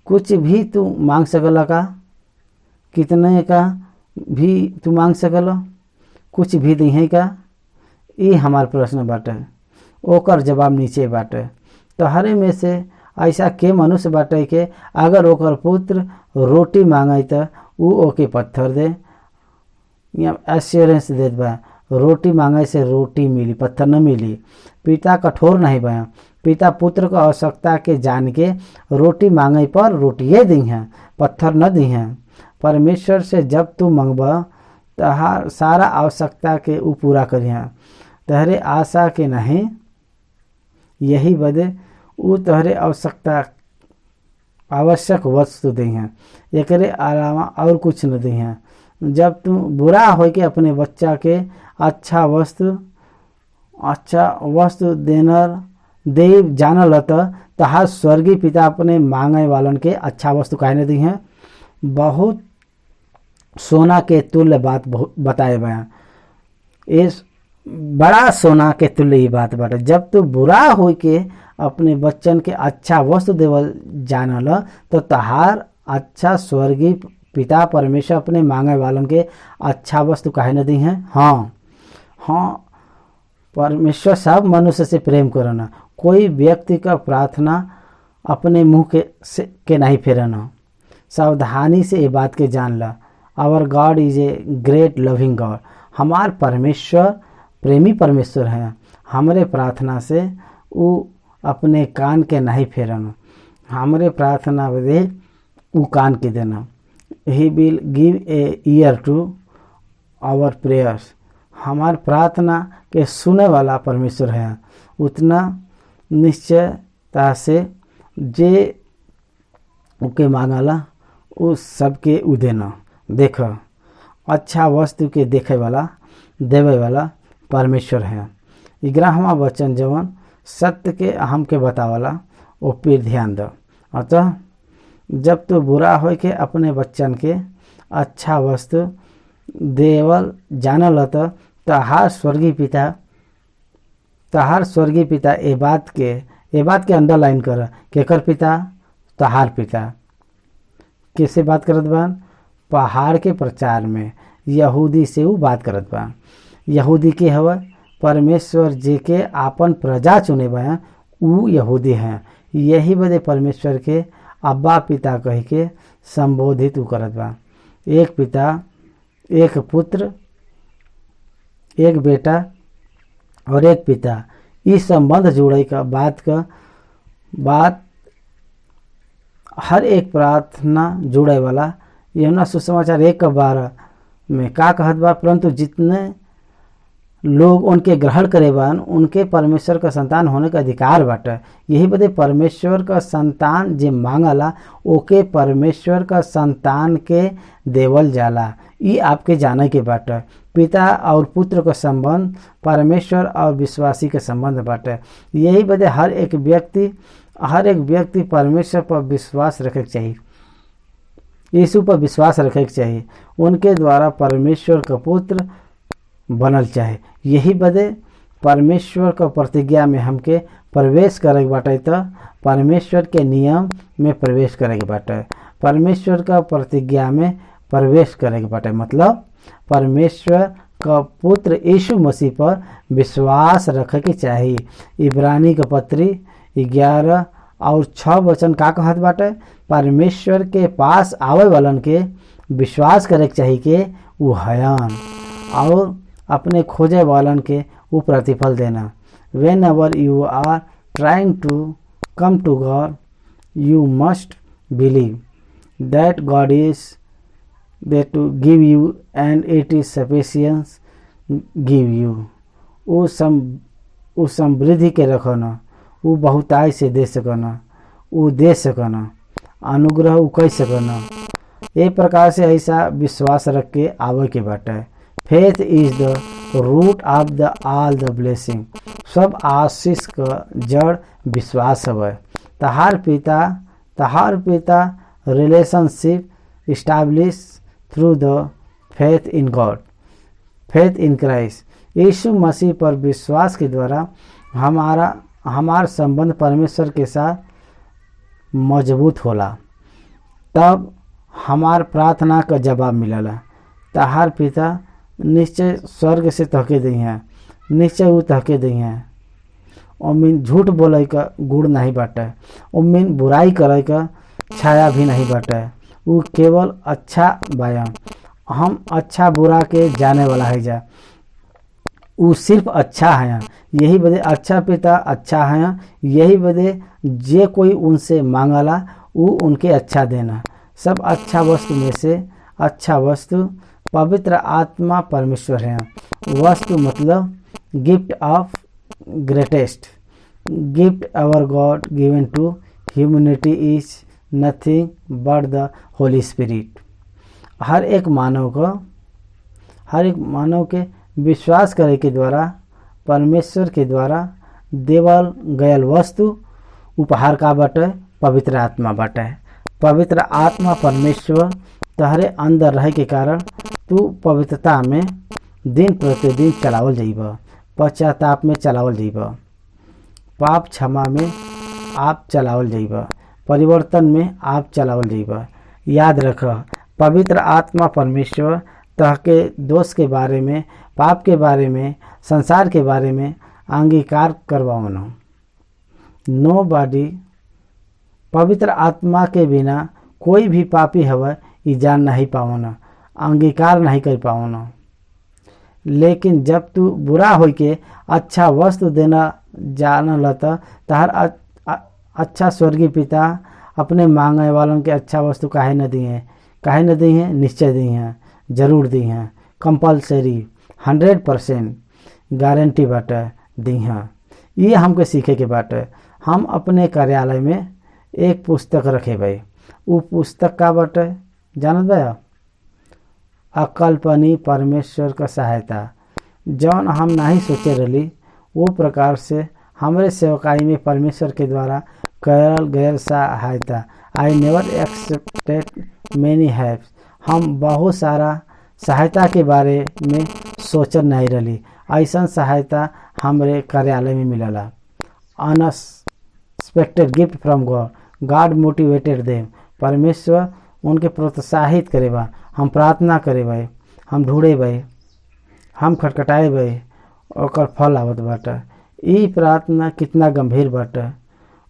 [SPEAKER 1] कुछ भी तू मांग सकला का? कितने का भी तू मांग सकला? कुछ भी दी है का? ये हमार प्रश्न बाटे। ओकर जवाब नीचे बाटे। तोहरे में से ऐसा के मनुष्य बाटे के अगर ओकर पुत्र रोटी मांगे तो उ ओके पत्थर दे? यहाँ एश्योरेंस देत बा, रोटी मांगे से रोटी मिली, पत्थर न मिली। पिता कठोर नहीं बा। पिता पुत्र को आवश्यकता के जान के रोटी मांगे पर रोटिए दी हैं, पत्थर न दी हैं। परमेश्वर से जब तू मंगबा तहार सारा आवश्यकता के उ पूरा करिए, तहरे आशा के नहीं। यही बदे उ तहरे आवश्यक वस्तु दी हैं, एकरे अलावा और कुछ न दी हैं। जब तू बुरा हो के अपने बच्चा के अच्छा वस्तु देनर दे जानल तहार स्वर्गीय पिता अपने मांगे वालन के अच्छा वस्तु काहे न दी हैं। बहुत सोना के तुल्य बात बताए बया। इस बड़ा सोना के तुल्य ही बात बाटे। जब तू बुरा हो के अपने बच्चन के अच्छा वस्तु देवल जानल तो तहार अच्छा स्वर्गीय पिता परमेश्वर अपने मांगे वालन के अच्छा वस्तु काहे न दी है। हाँ, परमेश्वर सब मनुष्य से प्रेम करना, कोई व्यक्ति का प्रार्थना अपने मुंह के नहीं फेरना। सावधानी से ये बात के जान ला, our God is a great loving God. हमार परमेश्वर प्रेमी परमेश्वर हैं। हमारे प्रार्थना से वो अपने कान के नहीं फेरना, हमारे प्रार्थना बदे वो कान के देना। He will give a ear to our prayers. हमार प्रार्थना के सुने वाला परमेश्वर है। उतना निश्चयता से जे उके मांगला उस सबके उ देना। देख, अच्छा वस्तु के देखे वाला देवे वाला परमेश्वर है। 11वां वचन जवन सत्य के हमके बतावला वो पे ध्यान दो। अतः जब तो बुरा हो के अपने बच्चन के अच्छा वस्तु देवल जानल तो तहार स्वर्गीय पिता ए बात के अंडरलाइन कर। केकर पिता? तहार पिता। किससे बात करत बा? पहाड़ के प्रचार में यहूदी से वो बात करत बा। यहूदी के हवा परमेश्वर जे के आपन प्रजा चुने बा ऊ यहूदी हैं। यही बदे परमेश्वर के अब्बा पिता कह के संबोधित ऊ करत बा। एक पिता, एक पुत्र, एक बेटा और एक पिता, इस संबंध जुड़े का बात हर एक प्रार्थना जुड़े वाला। यूहन्ना सुसमाचार 1:12 में का कहत बा? परंतु जितने लोग उनके ग्रहण करे बान उनके परमेश्वर का संतान होने का अधिकार बाटे। यही बदे परमेश्वर का संतान जे मांगला ओके परमेश्वर का संतान के देवल जाला। ये आपके जाने के बाटे। पिता और पुत्र का संबंध परमेश्वर और विश्वासी के संबंध बाटे। यही बदे हर एक व्यक्ति परमेश्वर पर विश्वास रखे के चाहिए, यीशु पर विश्वास रखे के चाहिए। उनके द्वारा परमेश्वर का पुत्र बनल चाहे। यही बदे परमेश्वर का प्रतिज्ञा में हमके प्रवेश करे के बाटे। तो परमेश्वर के नियम में प्रवेश करे के बाटे। परमेश्वर का प्रतिज्ञा में प्रवेश करे के बाटे मतलब परमेश्वर का पुत्र यीशु मसीह पर विश्वास रखे के चाहिए। इब्रानी का पत्री 11 और 6 वचन का कहत बाटे? परमेश्वर के पास आवे वालन के विश्वास करे के चाहिए कि वो हयान और अपने खोजे वालन के वो प्रतिफल देना। Whenever you are trying to come to God, you must believe that God is there to give you and it is sufficient give you। वो समृद्धि के रखना, वो बहुताई से दे सकना, वो दे सकना, अनुग्रह वो कह सकना। एक प्रकार से ऐसा विश्वास रख के आवे के बाटे। Faith is the root of the all the blessing. सब आशीष का जड़ विश्वास है। तहार पिता relationship establish through the faith in God, faith in Christ. यीशु मसीह पर विश्वास के द्वारा हमारा संबंध परमेश्वर के साथ मजबूत होला। तब हमार प्रार्थना का जवाब मिलला। तहार पिता निश्चय स्वर्ग से तहके दी हैं, निश्चय वो तहके दी हैं। उमिन झूठ बोले का गुण नहीं बाटे, उमिन बुराई करे का छाया भी नहीं बाटे। वो केवल अच्छा बाया। हम अच्छा बुरा के जाने वाला है जा, वो सिर्फ अच्छा है। यही बदे अच्छा पिता अच्छा है। यही बदे जे कोई उनसे मांगला वो उनके अच्छा देना। सब अच्छा वस्तु में से अच्छा वस्तु पवित्र आत्मा परमेश्वर है। वस्तु मतलब gift of greatest gift our God given to humanity is nothing but the Holy Spirit. हर एक मानव के विश्वास करे के द्वारा परमेश्वर के द्वारा देवल गयल वस्तु उपहार का बाटे? पवित्र आत्मा बाटे। पवित्र आत्मा परमेश्वर तहरे अंदर रहे के कारण तू पवित्रता में दिन प्रतिदिन चलावल जाइबा। पश्चाताप में चलावल जाइब, पाप क्षमा में आप चलावल जाइब, परिवर्तन में आप चलावल जाइब। याद रख, पवित्र आत्मा परमेश्वर तहके दोष के बारे में, पाप के बारे में, संसार के बारे में अंगीकार करवाओन। नो बॉडी, पवित्र आत्मा के बिना कोई भी पापी हवा ई जान नहीं पावन, अंगीकार नहीं कर पावन। लेकिन जब तू बुरा हो के अच्छा वस्तु देना जान लता, तहर अच्छा स्वर्गीय पिता अपने मांगे वालों के अच्छा वस्तु काहे न दिए, काहे न दी हैं, निश्चय दी हैं, जरूर दी हैं, कंपलसरी 100% गारंटी बाटे दी हैं। ये हमके सीखे के बाटे। हम अपने कार्यालय में एक पुस्तक रखे भाई, वो पुस्तक का बाटे जानत बा, अकल्पनीय परमेश्वर का सहायता। जौन हम नहीं सोचे रही वो प्रकार से हमारे सेवकाई में परमेश्वर के द्वारा करल गैर सहायता। आई नेवर एक्सेप्टेड मैनी हेल्प। हम बहुत सारा सहायता के बारे में सोचत नहीं रही, ऐसा सहायता हमारे कार्यालय में मिलला। Unexpected gift from God, God motivated देम। परमेश्वर उनके प्रोत्साहित करे बा। हम प्रार्थना करे भाई, हम ढूंढे भाई, हम खटखटाए भाई, ओकर फल आवत बाटे। ई प्रार्थना कितना गंभीर बाटे,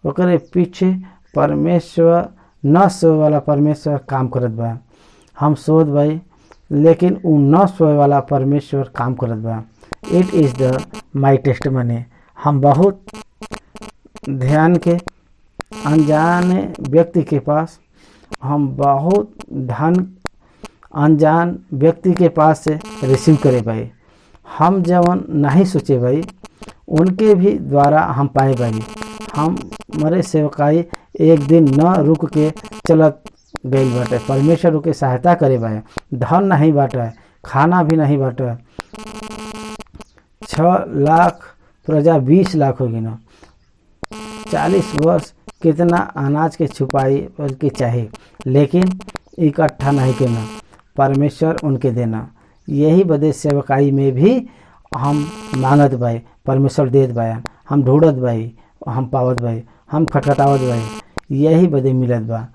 [SPEAKER 1] ओकरे पीछे परमेश्वर न सोए वाला परमेश्वर काम करत बा। हम सोत भाई, लेकिन उ न सोए वाला परमेश्वर काम करत बा। It is the my testimony. हम बहुत ध्यान के अनजाने व्यक्ति के पास, हम बहुत धन अनजान व्यक्ति के पास से रिसीव करे भाई। हम जवन नहीं सोचे भाई उनके भी द्वारा हम पाए भाई। हम मरे सेवकाई एक दिन न रुक के चलत गई बाटे। परमेश्वर रुके सहायता करे भाई। धन नहीं बाटे, खाना भी नहीं बाटे। 6 लाख प्रजा 20 लाख होगी ना। 40 वर्ष कितना अनाज के छुपाई के चाहे, लेकिन इकट्ठा नहीं करना, परमेश्वर उनके देना। यही बदे सेवकाई में भी हम मांगत भाई, परमेश्वर देत भाई। हम ढूंढत भाई, हम पावत भाई, हम खटखटावत भाई। यही बदे मिलत बा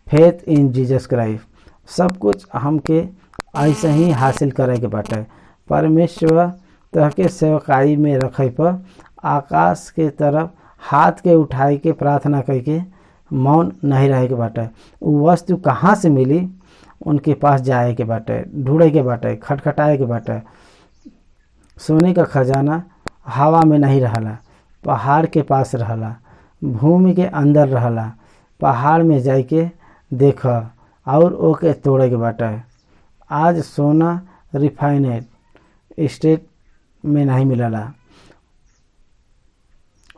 [SPEAKER 1] फेथ इन जीसस क्राइस्ट। सब कुछ हमके ऐसे ही हासिल करे के बाटे। परमेश्वर तहके सेवकाई में रखे पर आकाश के तरफ हाथ के उठाए के प्रार्थना करके मौन नहीं रहे के बाटे। वो वस्तु कहाँ से मिली, उनके पास जाए के बाटे, ढूंढे के बाटे, खटखटाए के बाटे। सोने का खजाना हवा में नहीं रहला, पहाड़ के पास रहला, भूमि के अंदर रहला। पहाड़ में जाके देख और ओके तोड़े के बाटे। आज सोना रिफाइनेड स्टेट में नहीं मिलला,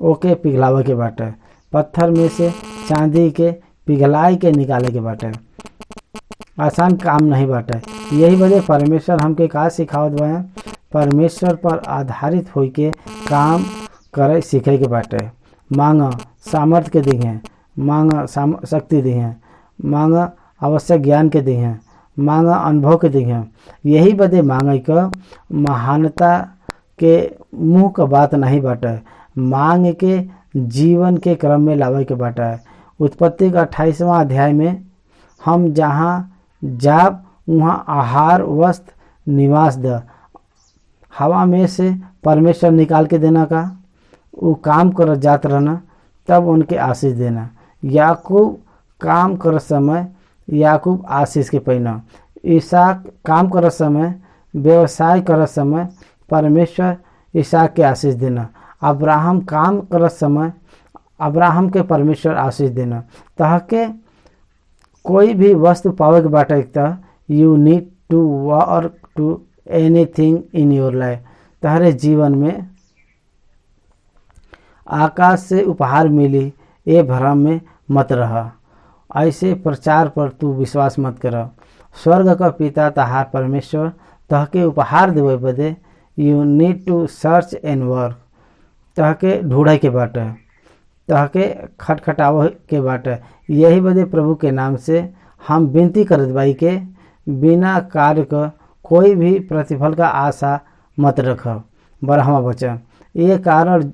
[SPEAKER 1] ओके पिघलावे के बाटे। पत्थर में से चांदी के पिघलाई के निकाले के बाटे। आसान काम नहीं बाटे। यही वजह परमेश्वर हमके का सिखावत बा, परमेश्वर पर आधारित होई के काम करे सीखे के बाटे। मांग सामर्थ्य के दी हैं, मांग शक्ति दी हैं, मांग आवश्यक ज्ञान के दी हैं, मांग अनुभव के दी हैं। यही बदे मांगे का महानता के मुँह का बात नहीं बाटे, मांग के जीवन के क्रम में लावे के बाटे। उत्पत्ति का 28वां अध्याय में हम जहाँ जाब वहाँ आहार वस्त्र निवास द। हवा में से परमेश्वर निकाल के देना का वो काम कर जात रहना, तब उनके आशीष देना। याकूब काम कर समय याकूब आशीष के पैना। इसहाक काम कर समय, व्यवसाय कर समय परमेश्वर इसहाक के आशीष देना। अब्राहम काम कर समय अब्राहम के परमेश्वर आशीष देना। ताकि कोई भी वस्तु पावे के बाटे त you need to work to anything in your life. तहरे जीवन में आकाश से उपहार मिली ये भ्रम में मत रह। ऐसे प्रचार पर तू विश्वास मत कर। स्वर्ग का पिता तहार परमेश्वर तहके उपहार देवे बदे you need to search and work. तहके ढूंढे के बाटे, तहके खटखटावे के बाटे। यही बदे प्रभु के नाम से हम विनती करत बाई के बिना कार्य का कोई भी प्रतिफल का आशा मत रख। 12वां वचन, ये कारण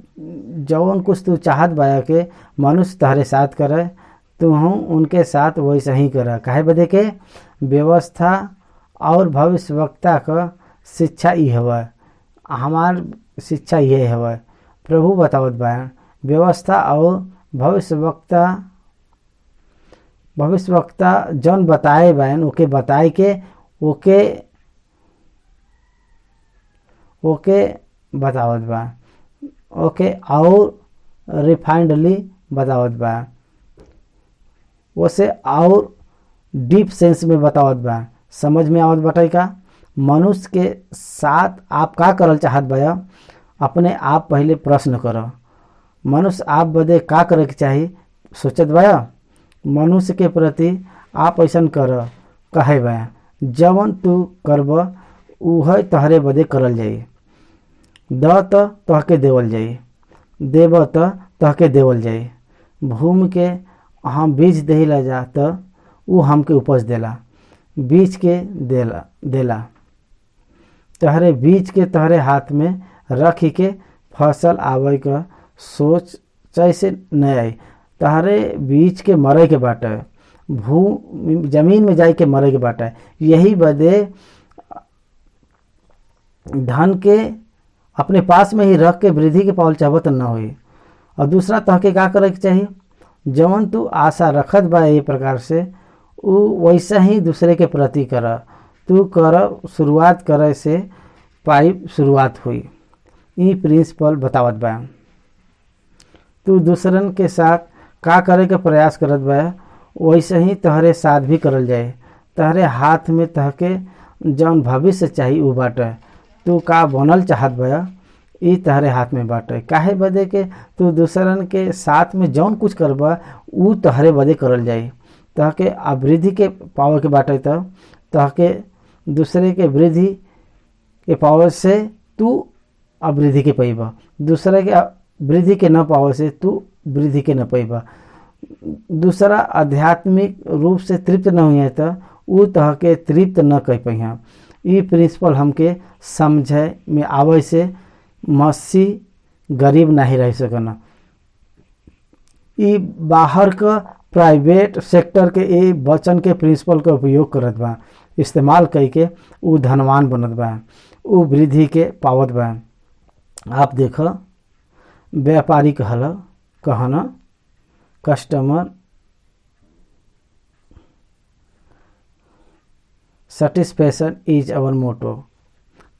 [SPEAKER 1] जौन कुछ तू चाहत बा के मनुष्य तहरे साथ करे, तू उनके साथ वैसे ही कर। काहे बदे के व्यवस्था और भविष्यवक्ता का शिक्षा ये हवा, हमार शिक्षा ये हवा। प्रभु बतावत बा व्यवस्था और भविष्यवक्ता जौन बताए बहन ओके बताए के ओके बतावत बा, ओके और रिफाइंडली बतावत बा, उसे और डीप सेंस में बतावत बा। समझ में आवत बाटे का मनुष्य के साथ आप का करल चाहत बा, अपने आप पहले प्रश्न करो। मनुष्य आप बदे का करे के चाही सोचत बा, मनुष्य के प्रति आप ऐसा कर कहे बा, जवन तू करब उह तहरे बदे करल जाई। द त तहके देवल जाई, देव त तहके देवल जाई। भूमि के हम बीज देला जा त उ हमके उपज देला, बीज के देला तहरे बीज के तहरे हाथ में रखी के फसल आवे का सोच कैसे न आई। तहरे बीज के मरे के बाटे, जमीन में जाए के मरे के बाटे। यही बदे धन के अपने पास में ही रख के वृद्धि के पावल चाहत न होई। और दूसरा तहके का करे के चाहिए, जवन तू आशा रखत बा ये प्रकार से उ वैसा ही दूसरे के प्रति कर। तू कर शुरुआत करे से पाइप शुरुआत हुई। ई प्रिंसिपल बतावत बा। तू दूसरन के साथ का करे के प्रयास करत बा वैसे ही तहरे साथ भी करल जाए। तहरे हाथ में तहके जौन भविष्य चाहिए उ बाटे। तू का बनल चाहत बा ई तहरे हाथ में बाटे। काहे बदे के तू दूसरन के साथ में जौन कुछ करबा उ तहरे बदे करल जाए। तहके अवृद्धि के पावर के बाटे तहके दूसरे के वृद्धि के पावर से तू अवृद्धि के पैबा, दूसरे के वृद्धि के न पावर से तू वृद्धि के न पैबा। दूसरा आध्यात्मिक रूप से तृप्त न हुई तो उ तहके तृप्त न कर पैहा। ई प्रिंसिपल हमके समझे में आवे से मसीह गरीब नहीं रह सकना। ई बाहर का प्राइवेट सेक्टर के ए वचन के प्रिंसिपल का उपयोग करत बा, इस्तेमाल करके उ धनवान बनत बा, उ वृद्धि के पावत बा। आप देखो व्यापारी कहना customer satisfaction is our motto.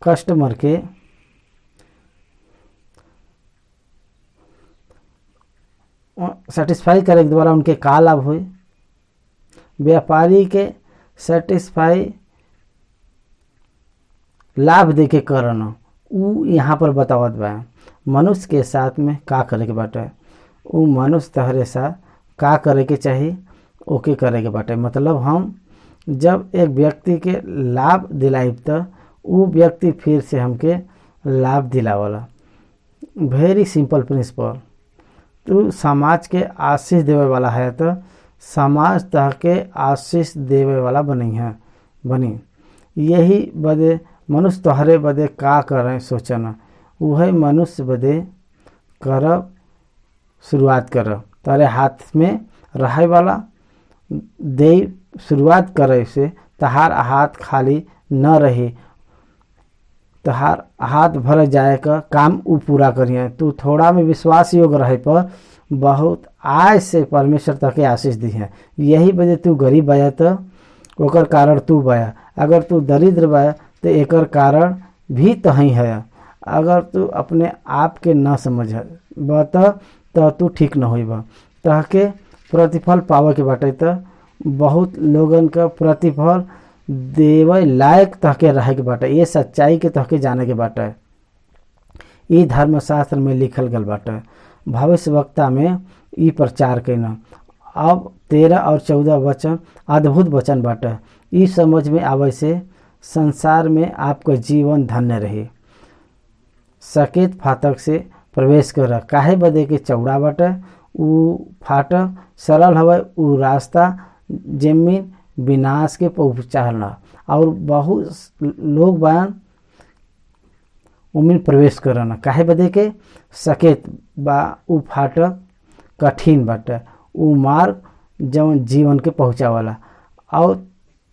[SPEAKER 1] Customer के सेटिस्फाई करे के द्वारा उनके का लाभ हुई। व्यापारी के सेटिस्फाई लाभ दे के करना उ यहाँ पर बतावत बा। मनुष्य के साथ में का करे के बाटे, उ मनुष्य तहरे साथ का करे के चाहिए ओके करे के बाटे। मतलब हम जब एक व्यक्ति के लाभ दिलाइब तो उ व्यक्ति फिर से हमके लाभ दिलावला। Very simple principal. तू समाज के आशीष देवे वाला है तो समाज तहके आशीष देवे वाला बनी। यही बदे मनुष्य तोहरे बदे का करें सोचना, वही मनुष्य बदे करब शुरुआत करब। तारे हाथ में रहे वाला दे शुरुआत करे से तहार हाथ खाली न रही, तहार हाथ भर जाए का काम उ पूरा करिए। तू थोड़ा में विश्वास योग्य रहे पर बहुत आज से परमेश्वर तक आशीष दी है। यही वजह तू गरीब बया तो ओकर कारण तू बया, अगर तू दरिद्र बया तो एकर कारण भी तही है। अगर तू अपने आप के न समझ तो तू ठीक न होई बा। तहके प्रतिफल पावे के बाटे तो बहुत लोगन का प्रतिफल देवे लायक तहके रहे के बाटे। ये सच्चाई के तहके जाने के बाटे। ये धर्मशास्त्र में लिखल गल बाटे। भविष्यवक्ता में ई प्रचार कैना। अब 13 और 14 वचन अद्भुत वचन बाटे। ई समझ में आवे से संसार में आपका जीवन धन्य रहे। सकेत फाटक से प्रवेश कर। काहे बदे के चौड़ा बाटे, उ फाटक सरल हवे, उ रास्ता जमीन विनाश के पहुँचाला। और बहुत लोग बयान उमिन प्रवेश करना। काहे बदे के सकेत बा उ फाटक कठिन बाटे, उ मार्ग जौन जीवन के पहुँचावला, और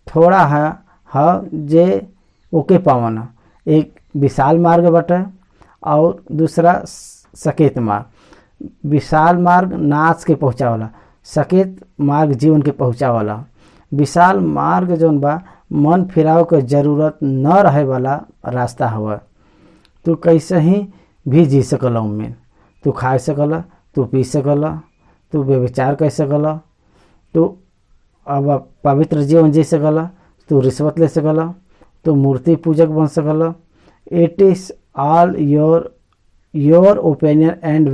[SPEAKER 1] थोड़ा है जे ओके पावना। एक विशाल मार्ग बाटे और दूसरा सकेत मार्ग। विशाल मार्ग नाश के पहुँचावला, सकेत मार्ग जीवन के पहुँचावला। विशाल मार्ग जौन बा मन फिराव के जरूरत न रहे वाला रास्ता हवा। तू कैसे ही भी जी सकला, उनमें तू खा सकला, तू पी सकला, तू व्यभिचार कर सकला, तू अब पवित्र जीवन जी सकला, तू रिश्वत ले सकला, तू मूर्ति पूजक बन सकला। It is all your opinion and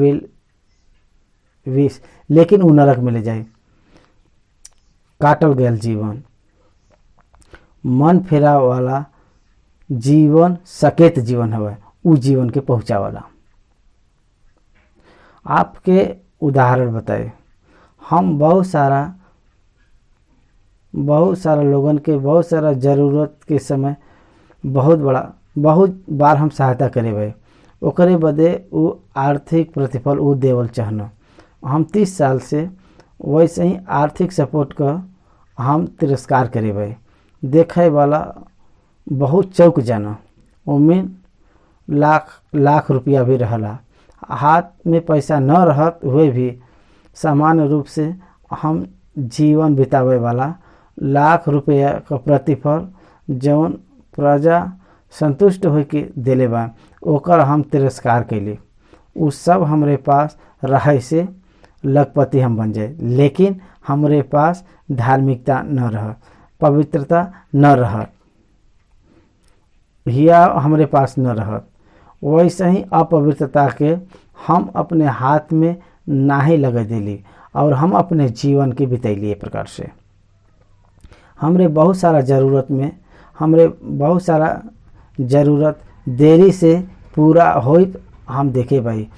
[SPEAKER 1] wish, लेकिन उ नरक मिले जाए। काटल गयल जीवन, मन फेरा वाला जीवन सकेत जीवन हवा, उ जीवन के पहुँचावाला। आपके उदाहरण बताए, हम बहुत सारा लोगन के बहुत सारा जरूरत के समय बहुत बार हम सहायता करे भाई, ओकरे बदे उ आर्थिक प्रतिफल उ देवल चाहना। हम 30 साल से वैसे ही आर्थिक सपोर्ट का हम तिरस्कार करे भाई। देखे वाला बहुत चौक जाना, उमें लाख रुपया भी रहला, हाथ में पैसा न रहत हुए भी सामान्य रूप से हम जीवन बितावे वाला लाख रुपया का प्रतिफल जौन प्रजा संतुष्ट हो के दिले बा, ओकर हम तिरस्कार कैली। उ सब हमरे पास रहे से लखपति हम बन जाए, लेकिन हमरे पास धार्मिकता न रह, पवित्रता न रह, हिया हमरे पास न रहत। वैसे ही अपवित्रता के हम अपने हाथ में नाही लगे दिली और हम अपने जीवन के बितैली। ये प्रकार से हमरे बहुत सारा जरूरत देरी से पूरा होइत हम देखे भाई।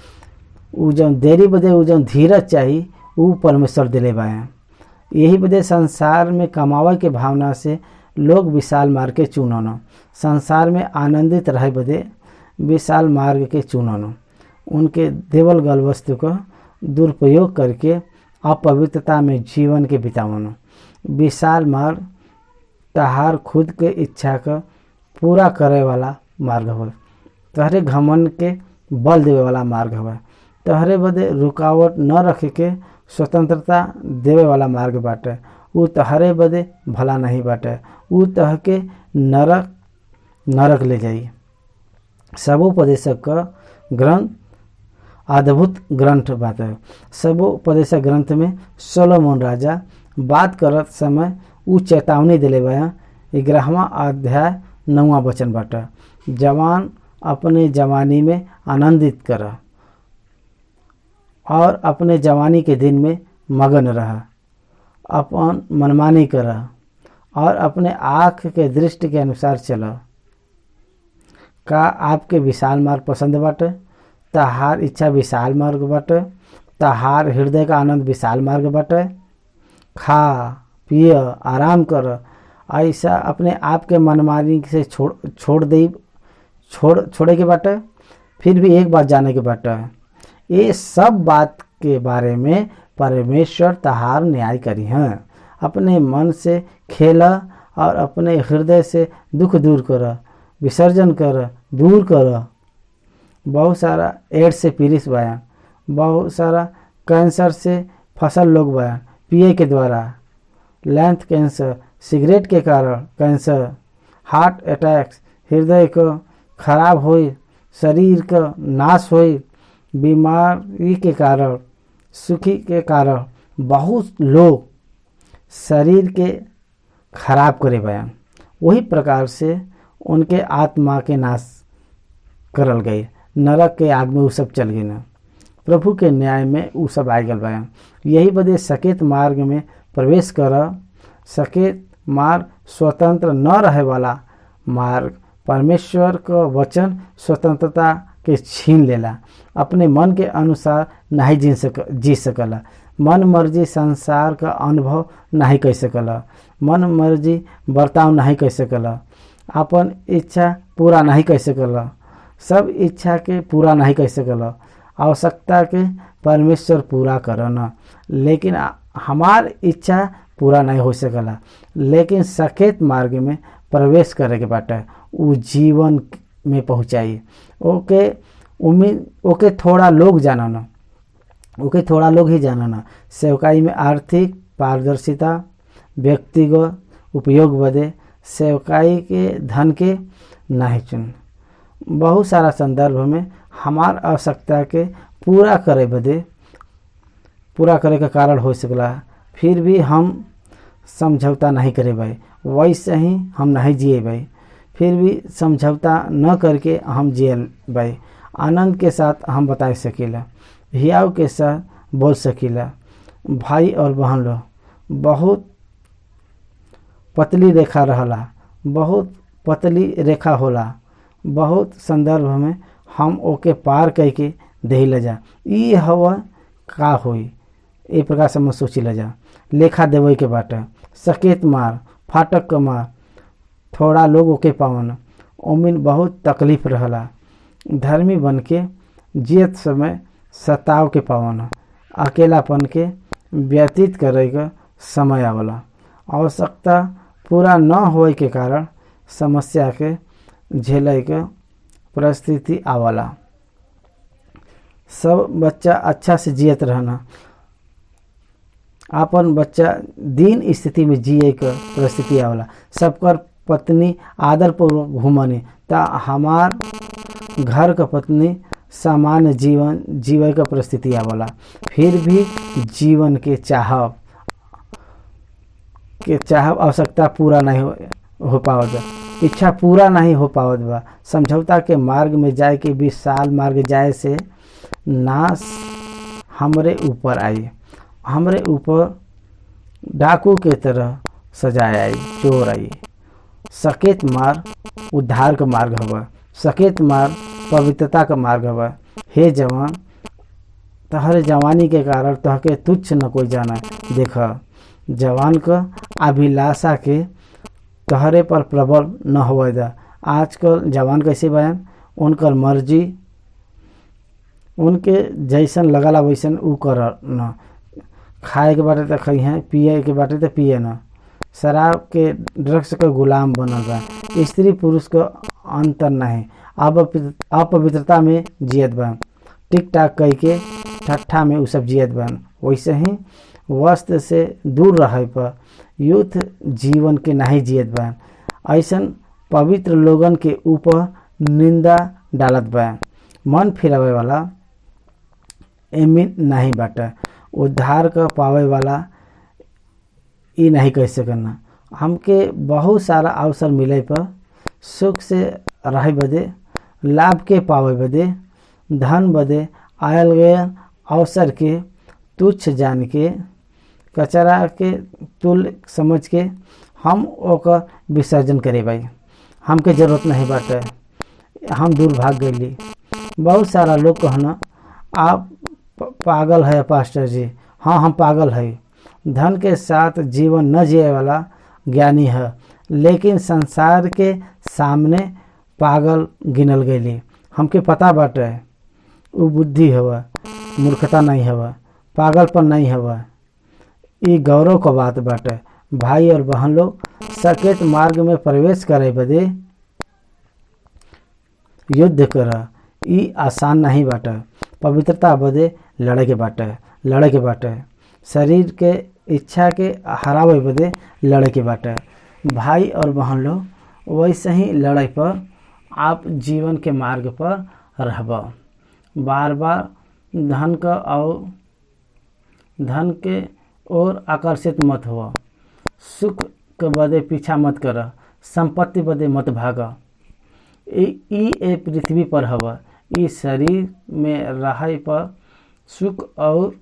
[SPEAKER 1] उ जौन देरी बदे उ जौन धीरज चाहिए उ परमेश्वर दिले बा। यही बदे संसार में कमावे के भावना से लोग विशाल मार्ग के चुनन, संसार में आनंदित रहे बदे विशाल मार्ग के चुनन। उनके देवल गल वस्तु का दुरुपयोग करके अपवित्रता में जीवन के बितावन। विशाल मार्ग तहार खुद के इच्छा का पूरा करे वाला मार्ग हवा, तहरे घमंड के बल देवे वाला मार्ग हवा, तहरे बदे रुकावट न रखे के स्वतंत्रता देवे वाला मार्ग बाटे। उ तहरे बदे भला नहीं बाटे, उ तह के नरक ले जाई। सबोपदेशक का ग्रंथ अद्भुत ग्रंथ बात है। सबोपदेशक ग्रंथ में सोलोमन राजा बात करत समय उ चेतावनी दिले बा। 11वां अध्याय 9वां वचन बाटे, जवान अपने जवानी में आनंदित कर और अपने जवानी के दिन में मगन रह, अपन मनमानी कर और अपने आँख के दृष्टि के अनुसार चल। का आपके विशाल मार्ग पसंद बाटे? तहार इच्छा विशाल मार्ग बाटे, तहार हृदय का आनंद विशाल मार्ग बाटे। खा पिय आराम कर, ऐसा अपने आप के मनमानी से छोड़े के बाटे। फिर भी एक बात जाने के बाटे, ये सब बात के बारे में परमेश्वर तहार न्याय करी हैं। अपने मन से खेला और अपने हृदय से दुख दूर कर, विसर्जन कर, दूर कर। बहुत सारा एड्स से पीड़ित बयान, बहुत सारा कैंसर से फसल लोग बयान, पिए के द्वारा लैंथ कैंसर, सिगरेट के कारण कैंसर, हार्ट अटैक्स, हृदय को खराब होई, शरीर का नाश होई, बीमारी के कारण, सुखी के कारण बहुत लोग शरीर के खराब करे बयान। वही प्रकार से उनके आत्मा के नाश करल गई, नरक के आग में वो सब चल गए ना, प्रभु के न्याय में वो सब आ गल बयान। यही बदे सकेत मार्ग में प्रवेश कर। सकेत मार्ग स्वतंत्र न रहे वाला मार्ग, परमेश्वर का वचन स्वतंत्रता के छीन लेला। अपने मन के अनुसार नहीं जी सकला, मन मर्जी संसार का अनुभव नहीं कर सकला, मन मर्जी बर्ताव नहीं कर सकला, अपन इच्छा पूरा नहीं कर सकला, सब इच्छा के पूरा नहीं कर सकल, आवश्यकता के परमेश्वर पूरा करना, लेकिन हमार इच्छा पूरा नहीं हो सकला। लेकिन सकेत मार्ग में प्रवेश करे के बाटे, उ जीवन में पहुँचाई। ओके उम्मीद ओके थोड़ा लोग जानना, ओके थोड़ा लोग ही जानना। सेवकाई में आर्थिक पारदर्शिता, व्यक्तिगत उपयोग बदे सेवकाई के धन के नहीं चुन। बहुत सारा संदर्भ में हमार आवश्यकता के पूरा करे बदे, पूरा करे का कारण हो सकला, फिर भी हम समझौता नहीं करे भाई, वैसे ही हम नहीं जिए भाई, फिर भी समझौता न करके हम जिए भाई। आनंद के साथ हम बता सकीला, हियाव के साथ बोल सकीला। भाई और बहन लोग, बहुत पतली रेखा रहला, बहुत पतली रेखा होला, बहुत संदर्भ में हम ओके पार करके देही जा। ई हवा का होई, ए प्रकार से हम सोची जा। लेखा देवे के बाटे, सकेत मार, फाटक का मार, थोड़ा लोग ओके पावन, ओमिन बहुत तकलीफ रहला। धर्मी बन के जियत समय सताव के पावन, अकेलापन के व्यतीत करे का समय आवला। आवश्यकता पूरा न होए के कारण समस्या के झेले के परिस्थिति आवला। सब बच्चा अच्छा से जियत रहना, अपन बच्चा दीन स्थिति में जिए के परिस्थिति आवला। सबकर पत्नी आदर पूर्वक घूमने ता हमार घर का पत्नी सामान्य जीवन जीवे का परिस्थिति आवला। फिर भी जीवन के चाह आवश्यकता पूरा नहीं हो पावत, इच्छा पूरा नहीं हो पावत बा। समझौता के मार्ग में जाए के विशाल मार्ग जाए से नाश हमरे ऊपर आई, हमरे ऊपर डाकू के तरह सजाए आई, चोर आई। सकेत मार्ग उद्धार का मार्ग हवा, सकेत मार्ग पवित्रता का मार्ग हवा। हे जवान, तहरे जवानी के कारण तहके तुच्छ न कोई जाना। देख जवान का अभिलाषा के तहरे पर प्रबल न हो दा। आजकल जवान कैसे बयान, उनकर मर्जी, उनके जैसन लगला वैसन उ कर न। खाए के बाटे तो खइहे, पिए के बाटे तो पिए न। शराब के ड्रग्स का गुलाम बनल बा। स्त्री पुरुष का अंतर नहीं, अपवित्रता में जियत बा। टिक टाक कह के ठट्ठा में उ सब जियत बा। वैसे ही वस्त्र से दूर रहे पर युद्ध जीवन के नहीं जियत बा। ऐसन पवित्र लोगन के ऊपर निंदा डालत बा। मन फिरावे वाला एमिन नहीं बाटे, उद्धार का पावे वाला ई नहीं कह सकना। हमके बहुत सारा अवसर मिले पर सुख से रहे बदे, लाभ के पावे बदे, धन बदे आयल गए अवसर के तुच्छ जान के, कचरा के तुल समझ के हम ओकर विसर्जन करे भाई। हमके जरूरत नहीं बाटे, हम दूर भाग गईली। बहुत सारा लोग कहना आप पागल है पास्टर जी। हाँ, हम पागल है। धन के साथ जीवन न जिए वाला ज्ञानी है, लेकिन संसार के सामने पागल गिनल गईली। हमके पता बाटे उ बुद्धि हवा, मूर्खता नहीं हवा, पागलपन नहीं हवा। ई गौरव का बात बाटे। भाई और बहन लोग, सकेत मार्ग में प्रवेश करे बदे युद्ध कर। ई आसान नहीं बाटे। पवित्रता बदे लड़े के बाटे। शरीर के इच्छा के हरावे बदे लड़े के बाटे। भाई और बहन लोग, वैसे ही लड़ाई पर आप जीवन के मार्ग पर रहबा। बार बार धन के ओर आकर्षित मत हो। सुख के बदे पीछा मत कर, संपत्ति बदे मत भागा। ई पृथ्वी पर हवा। ई शरीर में रहे पर सुख और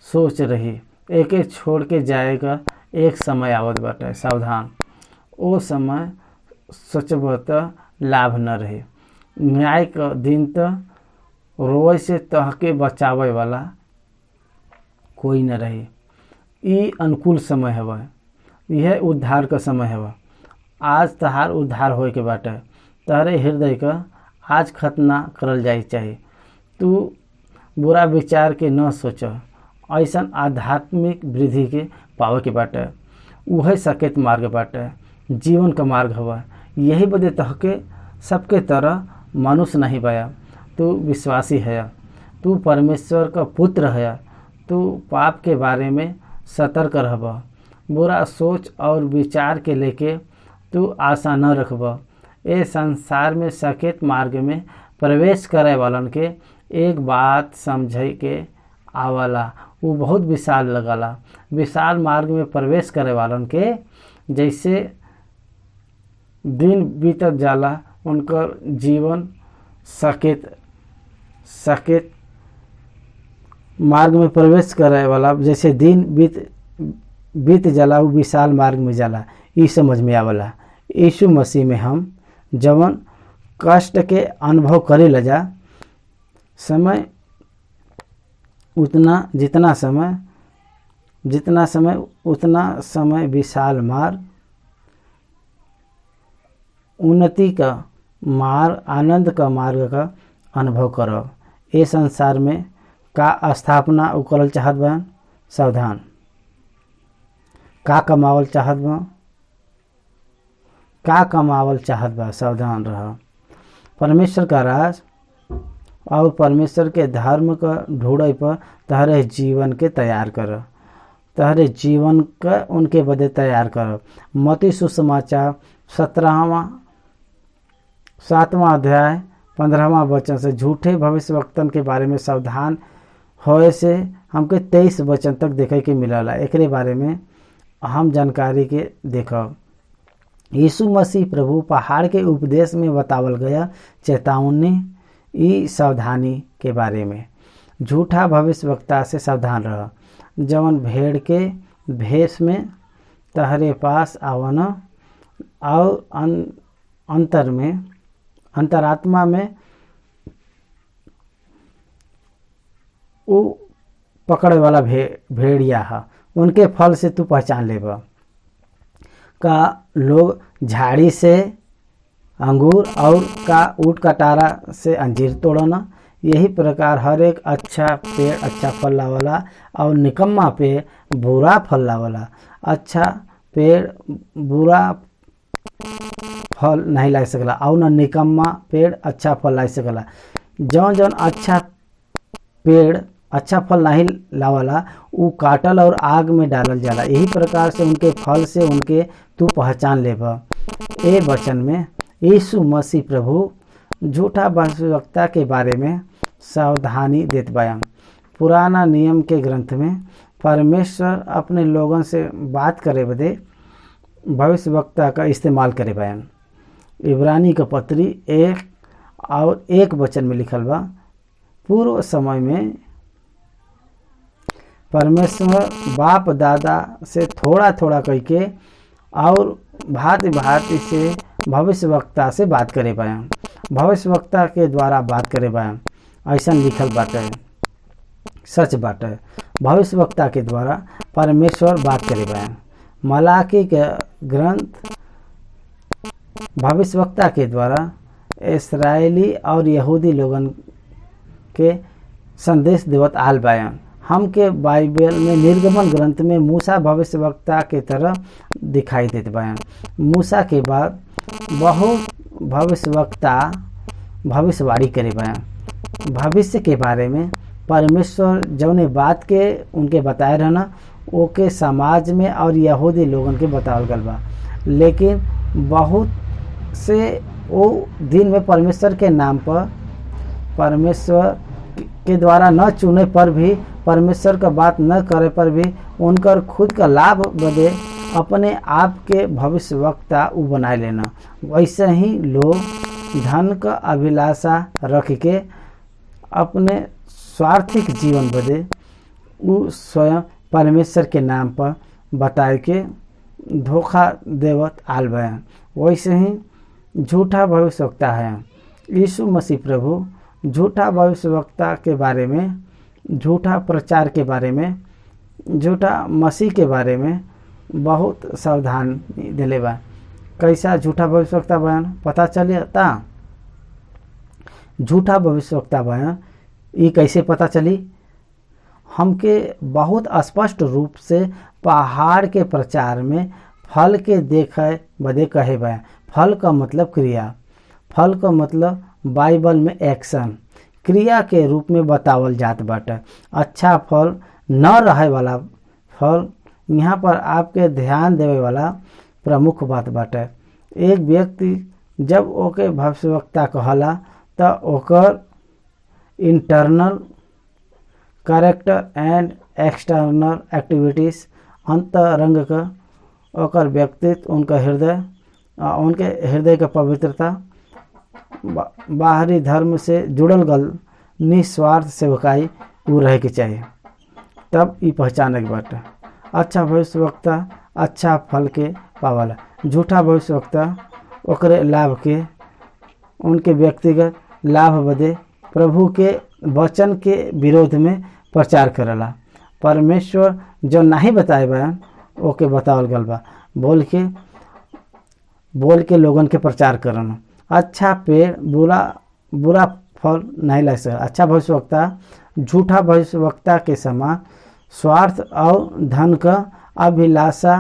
[SPEAKER 1] सोच रही, एके छोड़ के जाएगा। एक समय आवत बाटे, सावधान। ओ समय सोचब त लाभ न रहे। न्याय का दिन त रोए से तहके बचावे वाला कोई न रहे। ई अनुकूल समय हवा, यह उद्धार का समय हवा। आज तहार उद्धार होए के बाटे। तहरे हृदय का आज खत्म ना करल जाए चाहे। तू बुरा विचार के न सोच, ऐसा आध्यात्मिक वृद्धि के पावे के बाटे। वह सकेत मार्ग बाटे, जीवन का मार्ग हवा। यही बदे तहके सबके तरह मनुष्य नहीं बया। तू विश्वासी है, तू परमेश्वर का पुत्र है। तू पाप के बारे में सतर्क रहब, बुरा सोच और विचार के लेके तू आशा न रखब। ए संसार में सकेत मार्ग में प्रवेश करे वालन के एक बात समझे के आवला, वो बहुत विशाल लगला। विशाल मार्ग में प्रवेश करे वालन के जैसे दिन बीतत जाला, उनकर जीवन सकेत मार्ग में प्रवेश करे वाला जैसे दिन बीत जाला, वो विशाल मार्ग में जाला। ई समझ में आवला। यीशु मसीह में हम जवन कष्ट के अनुभव करे लजा, समय जितना समय उतना समय विशाल मार्ग, उन्नति का मार्ग, आनंद का मार्ग का अनुभव करो। ये संसार में का स्थापना उकरल चाहत बा, सावधान। का कमावल चाहत बा, सावधान रह। परमेश्वर का राज और परमेश्वर के धर्म का ढूंढे पर तहरे जीवन के तैयार कर, तहरे जीवन का उनके बदे तैयार कर। मत्ती सुसमाचार 7वां अध्याय 15वां वचन से झूठे भविष्यवक्तन के बारे में सावधान होए से हमके 23 वचन तक देखे के मिलला। एकरे बारे में हम जानकारी के देखब। यीशु मसीह प्रभु पहाड़ के उपदेश में बतावल गया चेतावनी ई सावधानी के बारे में। झूठा भविष्यवक्ता से सावधान रह, जवन भेड़ के भेष में तहरे पास आवन और अंतरात्मा में वो पकड़े वाला भेड़िया है। उनके फल से तू पहचान लेबा। का लोग झाड़ी से अंगूर और का ऊँट कटारा से अंजीर तोड़ना। यही प्रकार हर एक अच्छा पेड़ अच्छा फल लावला और निकम्मा पेड़ बुरा फल लावला। अच्छा पेड़ बुरा फल नहीं ला सकला और न निकम्मा पेड़ अच्छा फल ला सकला। जौन अच्छा पेड़ अच्छा फल नहीं लावला वो काटल और आग में डालल जाला। यही प्रकार से उनके फल से उनके तू पहचान लेबा। ए वचन में यीशु मसीह प्रभु झूठा भविष्यवक्ता के बारे में सावधानी देत बयां। पुराना नियम के ग्रंथ में परमेश्वर अपने लोगों से बात करे बदे भविष्यवक्ता का इस्तेमाल करे बयां। इब्रानी का पत्री 1 वचन में लिखल बा, पूर्व समय में परमेश्वर बाप दादा से थोड़ा थोड़ा करके और भांति भांति से भविष्यवक्ता से बात करे बयां, भविष्यवक्ता के द्वारा बात करे बयां। ऐसा लिखल बाटे, सच बाटे। भविष्यवक्ता के द्वारा परमेश्वर बात करे बयां। मलाकी के ग्रंथ भविष्यवक्ता के द्वारा इस्राएली और यहूदी लोगन के संदेश देवत आल बयां। हमके बाइबल में निर्गमन ग्रंथ में मूसा भविष्यवक्ता के तरह दिखाई देते बयां। मूसा के बाद बहुत भविष्यवक्ता भविष्यवाणी करे बयां। भविष्य के बारे में परमेश्वर जौने बात के उनके बताए रहना ओके समाज में और यहूदी लोगन के बतावल गल बा। लेकिन बहुत से वो दिन में परमेश्वर के नाम पर, परमेश्वर के द्वारा न चुने पर भी, परमेश्वर का बात न करे पर भी उनकर खुद का लाभ बदे अपने आप के भविष्यवक्ता उ बनाए लेना। वैसे ही लोग धन का अभिलाषा रख के अपने स्वार्थिक जीवन बदे उ स्वयं परमेश्वर के नाम पर बताए के धोखा देवत आल बयां। वैसे ही झूठा भविष्यवक्ता है। यीशु मसीह प्रभु झूठा भविष्यवक्ता के बारे में, झूठा प्रचार के बारे में, झूठा मसीह के बारे में बहुत सावधानी दिले बा। कैसा झूठा भविष्यवक्ता बयान पता चलता। झूठा भविष्यवक्ता बयां ये कैसे पता चली? हमके बहुत स्पष्ट रूप से पहाड़ के प्रचार में फल के देखे बदे कहे बयां। फल का मतलब क्रिया, फल का मतलब बाइबल में एक्शन, क्रिया के रूप में बतावल जात बाटे। अच्छा फल न रहे वाला फल यहाँ पर आपके ध्यान देवे वाला प्रमुख बात बाटे। एक व्यक्ति जब ओके भविष्यवक्ता कहला त ओकर internal character and external activities, अंतरंग का ओकर व्यक्तित्व, उनका हृदय, उनके हृदय का पवित्रता, बाहरी धर्म से जुड़ल गल निस्वार्थ सेवकाई वो रहे के चाहिए, तब ये पहचाने के बाटे। अच्छा भविष्यवक्ता अच्छा फल के पावला। झूठा भविष्यवक्ता ओकरे लाभ के, उनके व्यक्तिगत लाभ बदे प्रभु के वचन के विरोध में प्रचार करला। परमेश्वर जो नहीं बताए बयान ओके बतावल गल बा बोल के लोगन के प्रचार करना। अच्छा पेड़ बुरा फल नहीं ला सकता। अच्छा भविष्यवक्ता झूठा भविष्यवक्ता के समान स्वार्थ और धन का अभिलाषा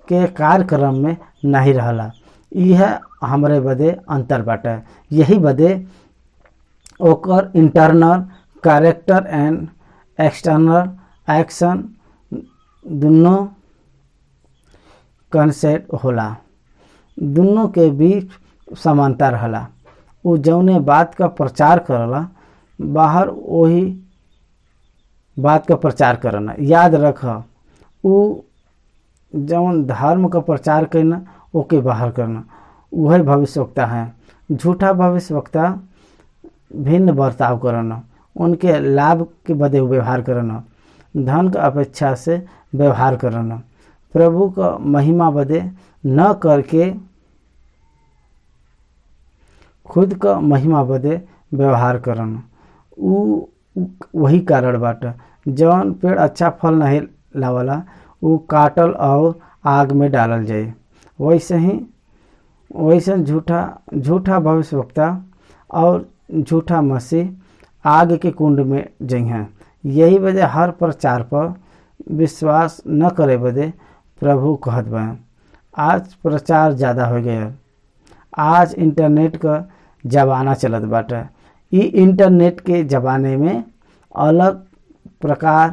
[SPEAKER 1] के कार्यक्रम में नहीं रहला। यह हमरे बदे अंतर बाटे। यही बदे ओकर internal character and external action दोनों कंसेप्ट होला, दोनों के बीच समानता रहला। वो जौने बात का प्रचार करला बाहर वही बात का प्रचार करना। याद रख, वो जौन धर्म का प्रचार करना ओके बाहर करना, वही भविष्यवक्ता है। झूठा भविष्यवक्ता भिन्न बर्ताव करना, उनके लाभ के बदे व्यवहार करना, धन का अपेक्षा से व्यवहार करना, प्रभु का महिमा बदे न करके खुद का महिमा बदे व्यवहार करना। वही कारण बाटे जौन पेड़ अच्छा फल नहीं लावला वो काटल और आग में डालल जाए। वैसे झूठा भविष्यवक्ता और झूठा मसीह आग के कुंड में जइहें। यही वजह हर प्रचार पर विश्वास न करे बदे प्रभु कहत बा। आज प्रचार ज़्यादा हो गया। आज इंटरनेट का ज़माना चलत बाटे। ई इंटरनेट के ज़माने में अलग प्रकार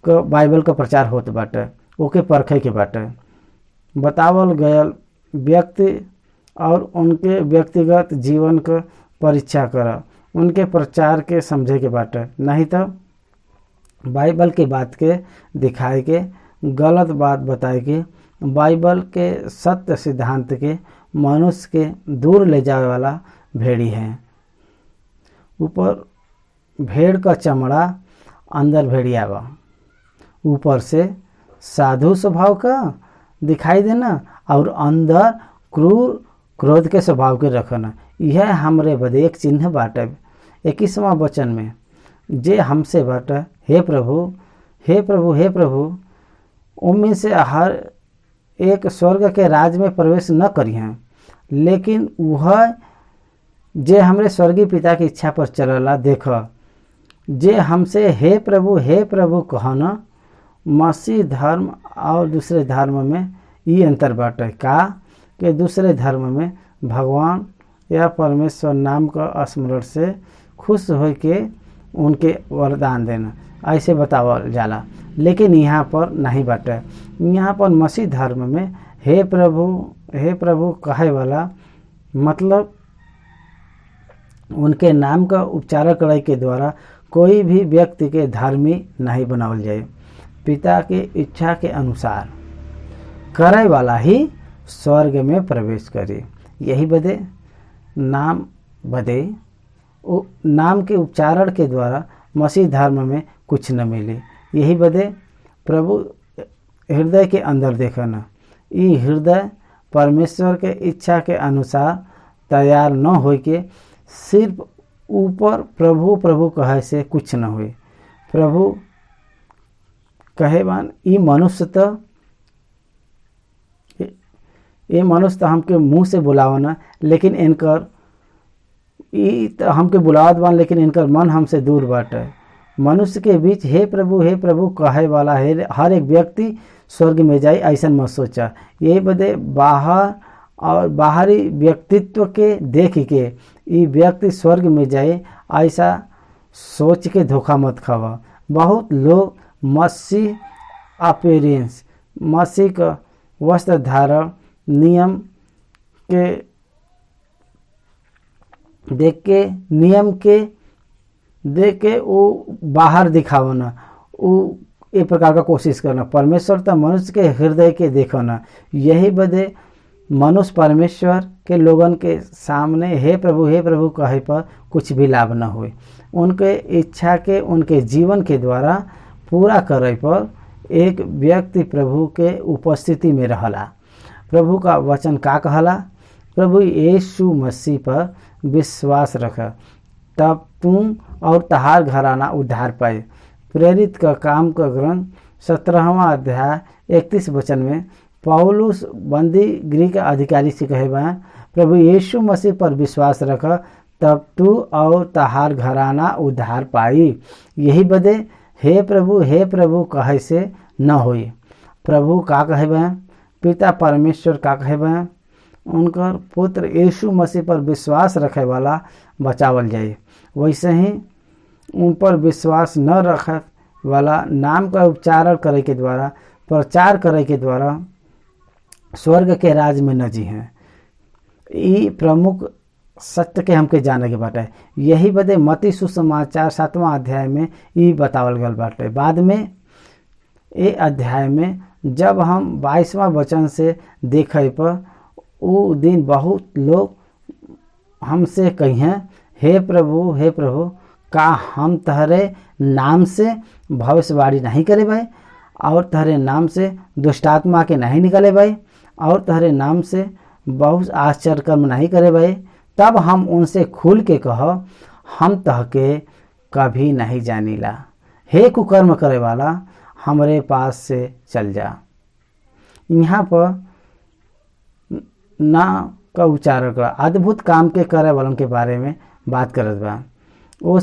[SPEAKER 1] का बाइबल का प्रचार होत बाटे, ओके परखे के बाटे। बतावल गयल व्यक्ति और उनके व्यक्तिगत जीवन का परीक्षा कर, उनके प्रचार के समझे के बाटे। नहीं तो बाइबल के बात के दिखाए के, गलत बात बताए के, बाइबल के सत्य सिद्धांत के मनुष्य के दूर ले जाने वाला भेड़ी है। ऊपर भेड़ का चमड़ा, अंदर भेड़िया बा। ऊपर से साधु स्वभाव का दिखाई देना और अंदर क्रूर क्रोध के स्वभाव के रखना। यह हमरे बदे एक चिन्ह बाटे। 21वां वचन में जे हमसे बाटे, हे प्रभु हे प्रभु हे प्रभु, उम्मीद से हर एक स्वर्ग के राज में प्रवेश न करी हैं, लेकिन वह जे हमरे स्वर्गीय पिता की इच्छा पर चलला। देख, जे हमसे हे प्रभु कहना, मसीह धर्म और दूसरे धर्म में ये अंतर बाटे का कि दूसरे धर्म में भगवान या परमेश्वर नाम का स्मरण से खुश हो के उनके वरदान देना, ऐसे बतावल जाला। लेकिन यहाँ पर नहीं बाटे। यहाँ पर मसीह धर्म में हे प्रभु कहे वाला मतलब उनके नाम का उच्चारण करे के द्वारा कोई भी व्यक्ति के धर्मी नहीं बनावल जाए। पिता के इच्छा के अनुसार करे वाला ही स्वर्ग में प्रवेश करे। यही बदे नाम के उच्चारण के द्वारा मसीह धर्म में कुछ न मिले। यही बदे प्रभु हृदय के अंदर देखना। ये हृदय परमेश्वर के इच्छा के अनुसार तैयार न हो के सिर्फ ऊपर प्रभु प्रभु कहे से कुछ न हुए। प्रभु कहे बान ये मनुष्य तो हमके मुंह से बुलावना, लेकिन इनकर ई तो हमके बुलावत बान, लेकिन इनकर मन हमसे दूर बाटे। मनुष्य के बीच हे प्रभु कहे वाला है हर एक व्यक्ति स्वर्ग में जाए, ऐसा मत सोचा। यही बदे बाहर और बाहरी व्यक्तित्व के देख के ये व्यक्ति स्वर्ग में जाए, ऐसा सोच के धोखा मत खावा। बहुत लोग मसीह अपीयरेंस, मसीह का वस्त्र धारण, नियम के देख के वो बाहर दिखावना, वो एक प्रकार का कोशिश करना। परमेश्वर तो मनुष्य के हृदय के देखना। यही बदे मनुष्य परमेश्वर के लोगन के सामने हे प्रभु कहे पर कुछ भी लाभ न हुए। उनके इच्छा के उनके जीवन के द्वारा पूरा करे पर एक व्यक्ति प्रभु के उपस्थिति में रहला। प्रभु का वचन का कहला? प्रभु यीशु मसीह पर विश्वास रख, तब तुम और तहार घराना उद्धार पाए। प्रेरित का काम का ग्रंथ 17वां अध्याय 31 वचन में पौलुस बंदी गृह के अधिकारी से कहे बा, प्रभु यीशु मसीह पर विश्वास रख, तब तू और तहार घराना उद्धार पाई। यही बदे हे प्रभु कहे से न होई। प्रभु का कहे बा? पिता परमेश्वर का कहे बा? उनकर पुत्र यीशु मसीह पर विश्वास रखे वाला बचावल जाए। वैसे ही उन पर विश्वास न रखे वाला नाम का उच्चारण करे के द्वारा, प्रचार करे के द्वारा स्वर्ग के राज में न जी हैं। ये प्रमुख सत्य के हमके जाने के बाटे। यही बदे मत्ती सुसमाचार 7वां अध्याय में ये बतावल गल बाटे। बाद में ये अध्याय में जब हम 22वां वचन से देखे पर वो दिन बहुत लोग हमसे कहिए, हे प्रभु का हम तहरे नाम से भविष्यवाणी नहीं करे भाई, और तहरे नाम से दुष्टात्मा के नहीं निकले भाई, और तहरे नाम से बहुत आश्चर्य कर्म नहीं करे भाई। तब हम उनसे खुल के कह, हम तहके कभी नहीं जानीला। हे कुकर्म करे वाला, हमरे पास से चल जा। यहाँ पर ना का उच्चारण कर अद्भुत काम के करे वालों के बारे में बात करत बा। वो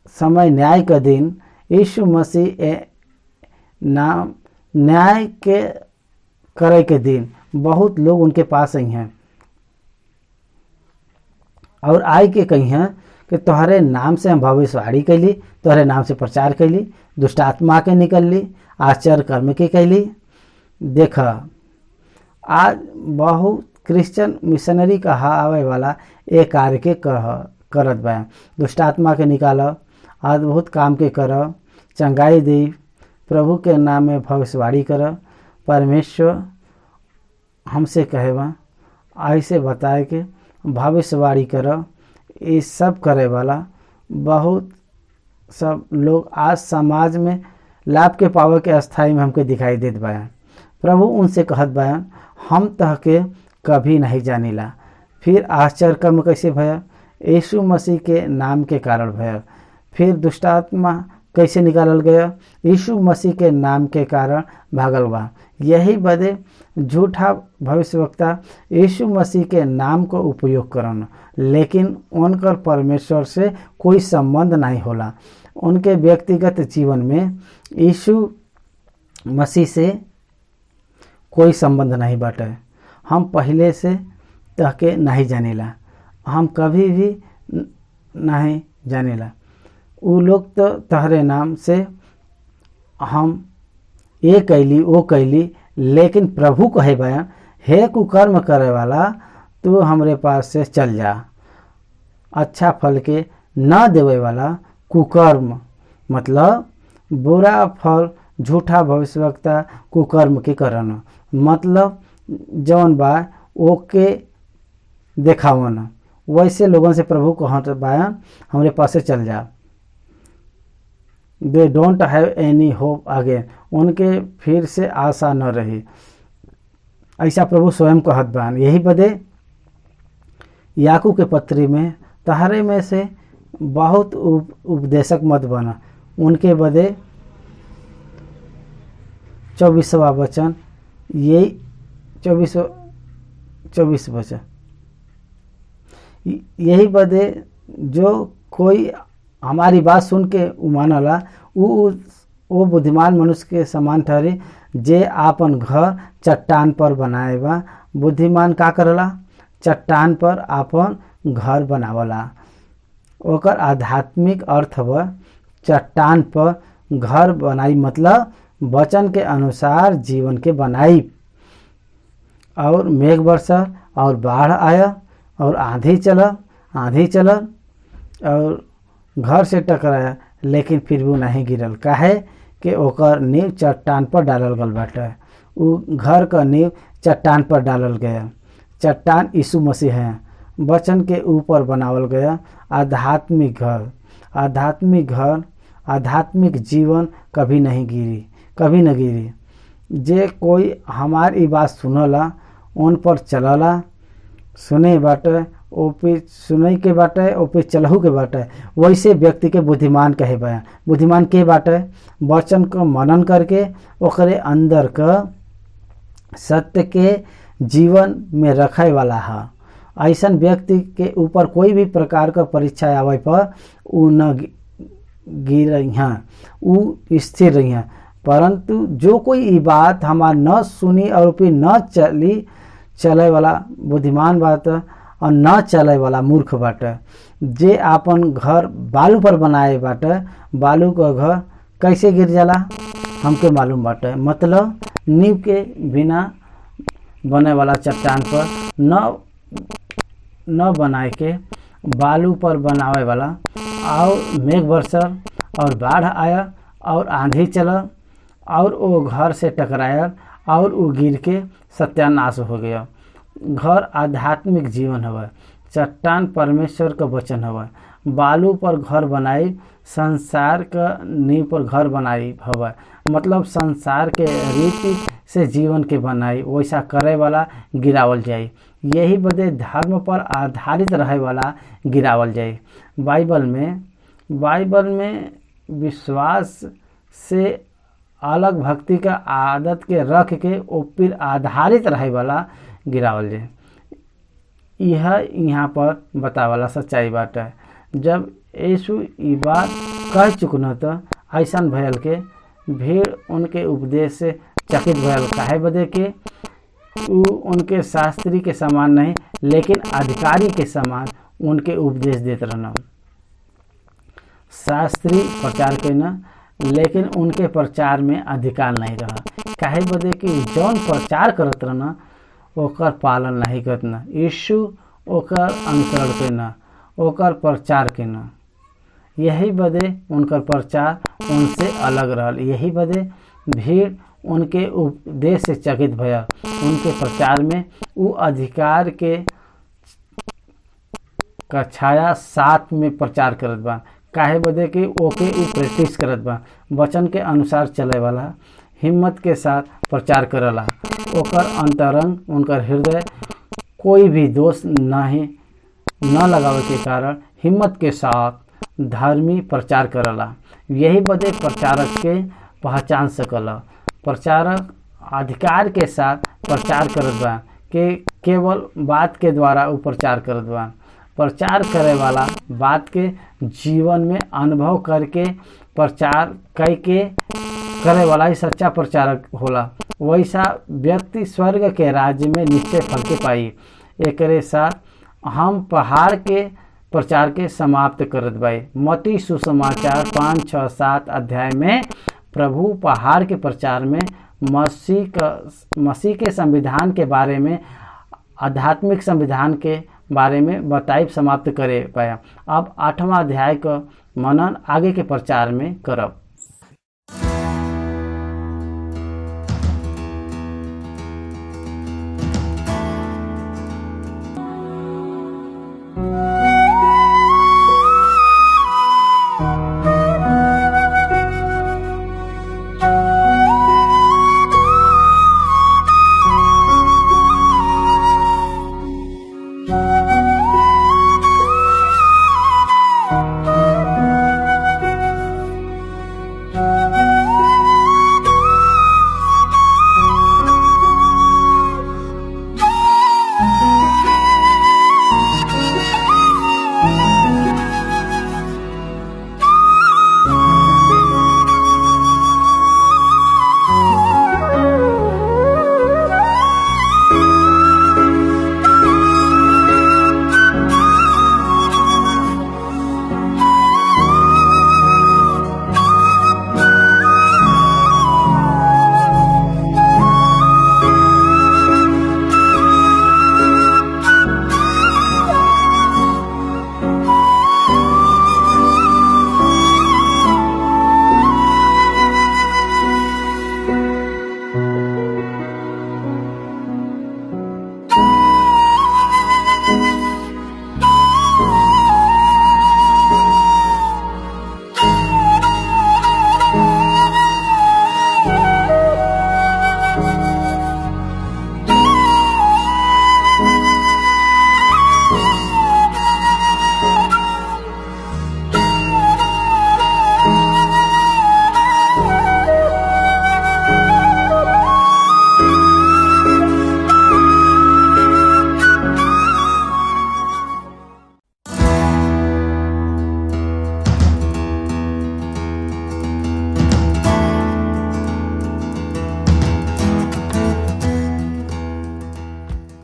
[SPEAKER 1] समय न्याय का दिन यीशु मसीह नाम न्याय के करे के दिन बहुत लोग उनके पास आई हैं और आई के कही हैं कि तोहरे नाम से हम भविष्यवाणी कैली, तोहरे नाम से प्रचार कैली, दुष्ट आत्मा के निकल ली, आश्चर्य कर्म के कैली। देख आज बहुत क्रिश्चियन मिशनरी कहा आवे वाला एक कार्य के करत बा। दुष्ट आत्मा के निकाल, अद्भुत काम के कर, चंगाई दी, प्रभु के नाम में भविष्यवाणी कर। परमेश्वर हमसे कहे बा ऐसे बताए कि भविष्यवाणी कर। ये सब करे वाला बहुत सब लोग आज समाज में लाभ के पावे के अस्थाई में हमके दिखाई देत बा। प्रभु उनसे कहत बा, हम तहके कभी नहीं जानीला। फिर आश्चर्य कर्म कैसे भया? यीशु मसीह के नाम के कारण भया। फिर दुष्टात्मा कैसे निकालल गया? यीशु मसीह के नाम के कारण भागल बा। यही बदे झूठा भविष्यवक्ता यीशु मसीह के नाम को उपयोग करन, लेकिन उनकर परमेश्वर से कोई संबंध नहीं होला। उनके व्यक्तिगत जीवन में यीशु मसीह से कोई संबंध नहीं बाटे। हम पहले से तहके नहीं जानेला, हम कभी भी नहीं जानेला। वो लोग तो तहरे नाम से हम ये कैली वो कैली, लेकिन प्रभु कहे बयान, हे कुकर्म करे वाला, तू हमरे पास से चल जा। अच्छा फल के न देवे वाला कुकर्म मतलब बुरा फल, झूठा भविष्यवक्ता कुकर्म के करना मतलब जौन बा ओके देखावन। वैसे लोगों से प्रभु कहत बयान, हमरे पास से चल जा। They don't have any hope again, उनके फिर से आशा न रही, ऐसा प्रभु स्वयं कहत बयान। यही बदे याकूब के पत्री में तहरे में से बहुत उपदेशक मत बना। उनके बदे 24वां वचन, यही 24 वचन, यही बदे जो कोई हमारी बात सुन के मानला वो बुद्धिमान मनुष्य के समान ठहरी जे आपन घर चट्टान पर बनाए बा। बुद्धिमान का करला? चट्टान पर आपन घर बनावला। ओकर आध्यात्मिक अर्थ बा चट्टान पर घर बनाई, मतलब वचन के अनुसार जीवन के बनाई। और मेघ बरसा और बाढ़ आया और आंधी चला और घर से टकराया, लेकिन फिर भी नहीं गिरल। काहे कि ओकर नींव चट्टान पर डालल गल बाटे। उ घर का नींव चट्टान पर डालल गया। चट्टान यीशु मसीह है, वचन के ऊपर बनावल गया आध्यात्मिक घर, आध्यात्मिक जीवन कभी न गिरी। जे कोई हमारी बात सुनला, उन पर चलला, सुने बाटे ओपे सुनई के बाटे ओपे चलहू के बाटे, वैसे व्यक्ति के बुद्धिमान कहे बा। बुद्धिमान के बाटे? वचन को मनन करके ओकरे अंदर का सत्य के जीवन में रखे वाला है। ऐसन व्यक्ति के ऊपर कोई भी प्रकार का परीक्षा आवे पर उ न गिर रही हैं, उ स्थिर रही हैं। परंतु जो कोई ये बात हमार न सुनी और फिर न चले वाला बुद्धिमान बात और न चले वाला मूर्ख बाटे। जे आपन घर बालू पर बनाए बाटे, बालू का घर कैसे गिर जाला हमके मालूम बाटे। मतलब नींव के बिना बने वाला चट्टान पर न बनाए के बालू पर बनावे वाला, और मेघ बरसल और बाढ़ आया और आंधी चला और वो घर से टकराया और वो गिर के सत्यानाश हो गया। घर आध्यात्मिक जीवन हवा, चट्टान परमेश्वर का वचन हवा। बालू पर घर बनाई, संसार का नींव पर घर बनाई हवा। मतलब संसार के रीति से जीवन के बनाई, वैसा करे वाला गिरावल जाए। यही बदे धर्म पर आधारित रहे वाला गिरावल जाए। बाइबल में विश्वास से अलग भक्ति का आदत के रख के ऊपर आधारित रहे वाला गिरावल जाए। यह यहाँ पर बतावाला सच्चाई बात है। जब यीशु ये बात कह चुकन तो ऐसा भयल के भीड़ उनके उपदेश से चकित भयल। काहे बदे के उ उनके शास्त्री के समान नहीं, लेकिन अधिकारी के समान उनके उपदेश देते रहना। शास्त्री प्रचार के न, लेकिन उनके प्रचार में अधिकार नहीं रहा। काहे बदे कि जौन प्रचार करत रहना ओकर पालन नहीं करत न। यीशु ओकर अनुसरण के न, ओकर प्रचार के न। यही बदे उनकर प्रचार उनसे अलग रहल। यही बदे भीड़ उनके उपदेश से चकित भया। उनके प्रचार में वो अधिकार के का छाया साथ में प्रचार करत बा। काहे बदे कि ओके उ प्रैक्टिस करत बा। वचन के अनुसार चले वाला हिम्मत के साथ प्रचार करला। ओकर अंतरंग, उनकर हृदय कोई भी दोष न लगावे के कारण हिम्मत के साथ धर्मी प्रचार करला। यही बदे प्रचारक के पहचान सकला। प्रचारक अधिकार के साथ प्रचार करत बा के केवल बात के द्वारा वो प्रचार करत बा। प्रचार करे वाला बात के जीवन में अनुभव करके प्रचार करके करे वाला ही सच्चा प्रचारक होला। वैसा व्यक्ति स्वर्ग के राज्य में निश्चय फल के पाई। एकरे साथ हम पहाड़ के प्रचार के समाप्त करत बाई। मत्ती सुसमाचार 5, 6, 7 अध्याय में प्रभु पहाड़ के प्रचार में मसीह के संविधान के बारे में, आध्यात्मिक संविधान के बारे में बताई समाप्त करे पाया। अब 8वां अध्याय का मनन आगे के प्रचार में करब।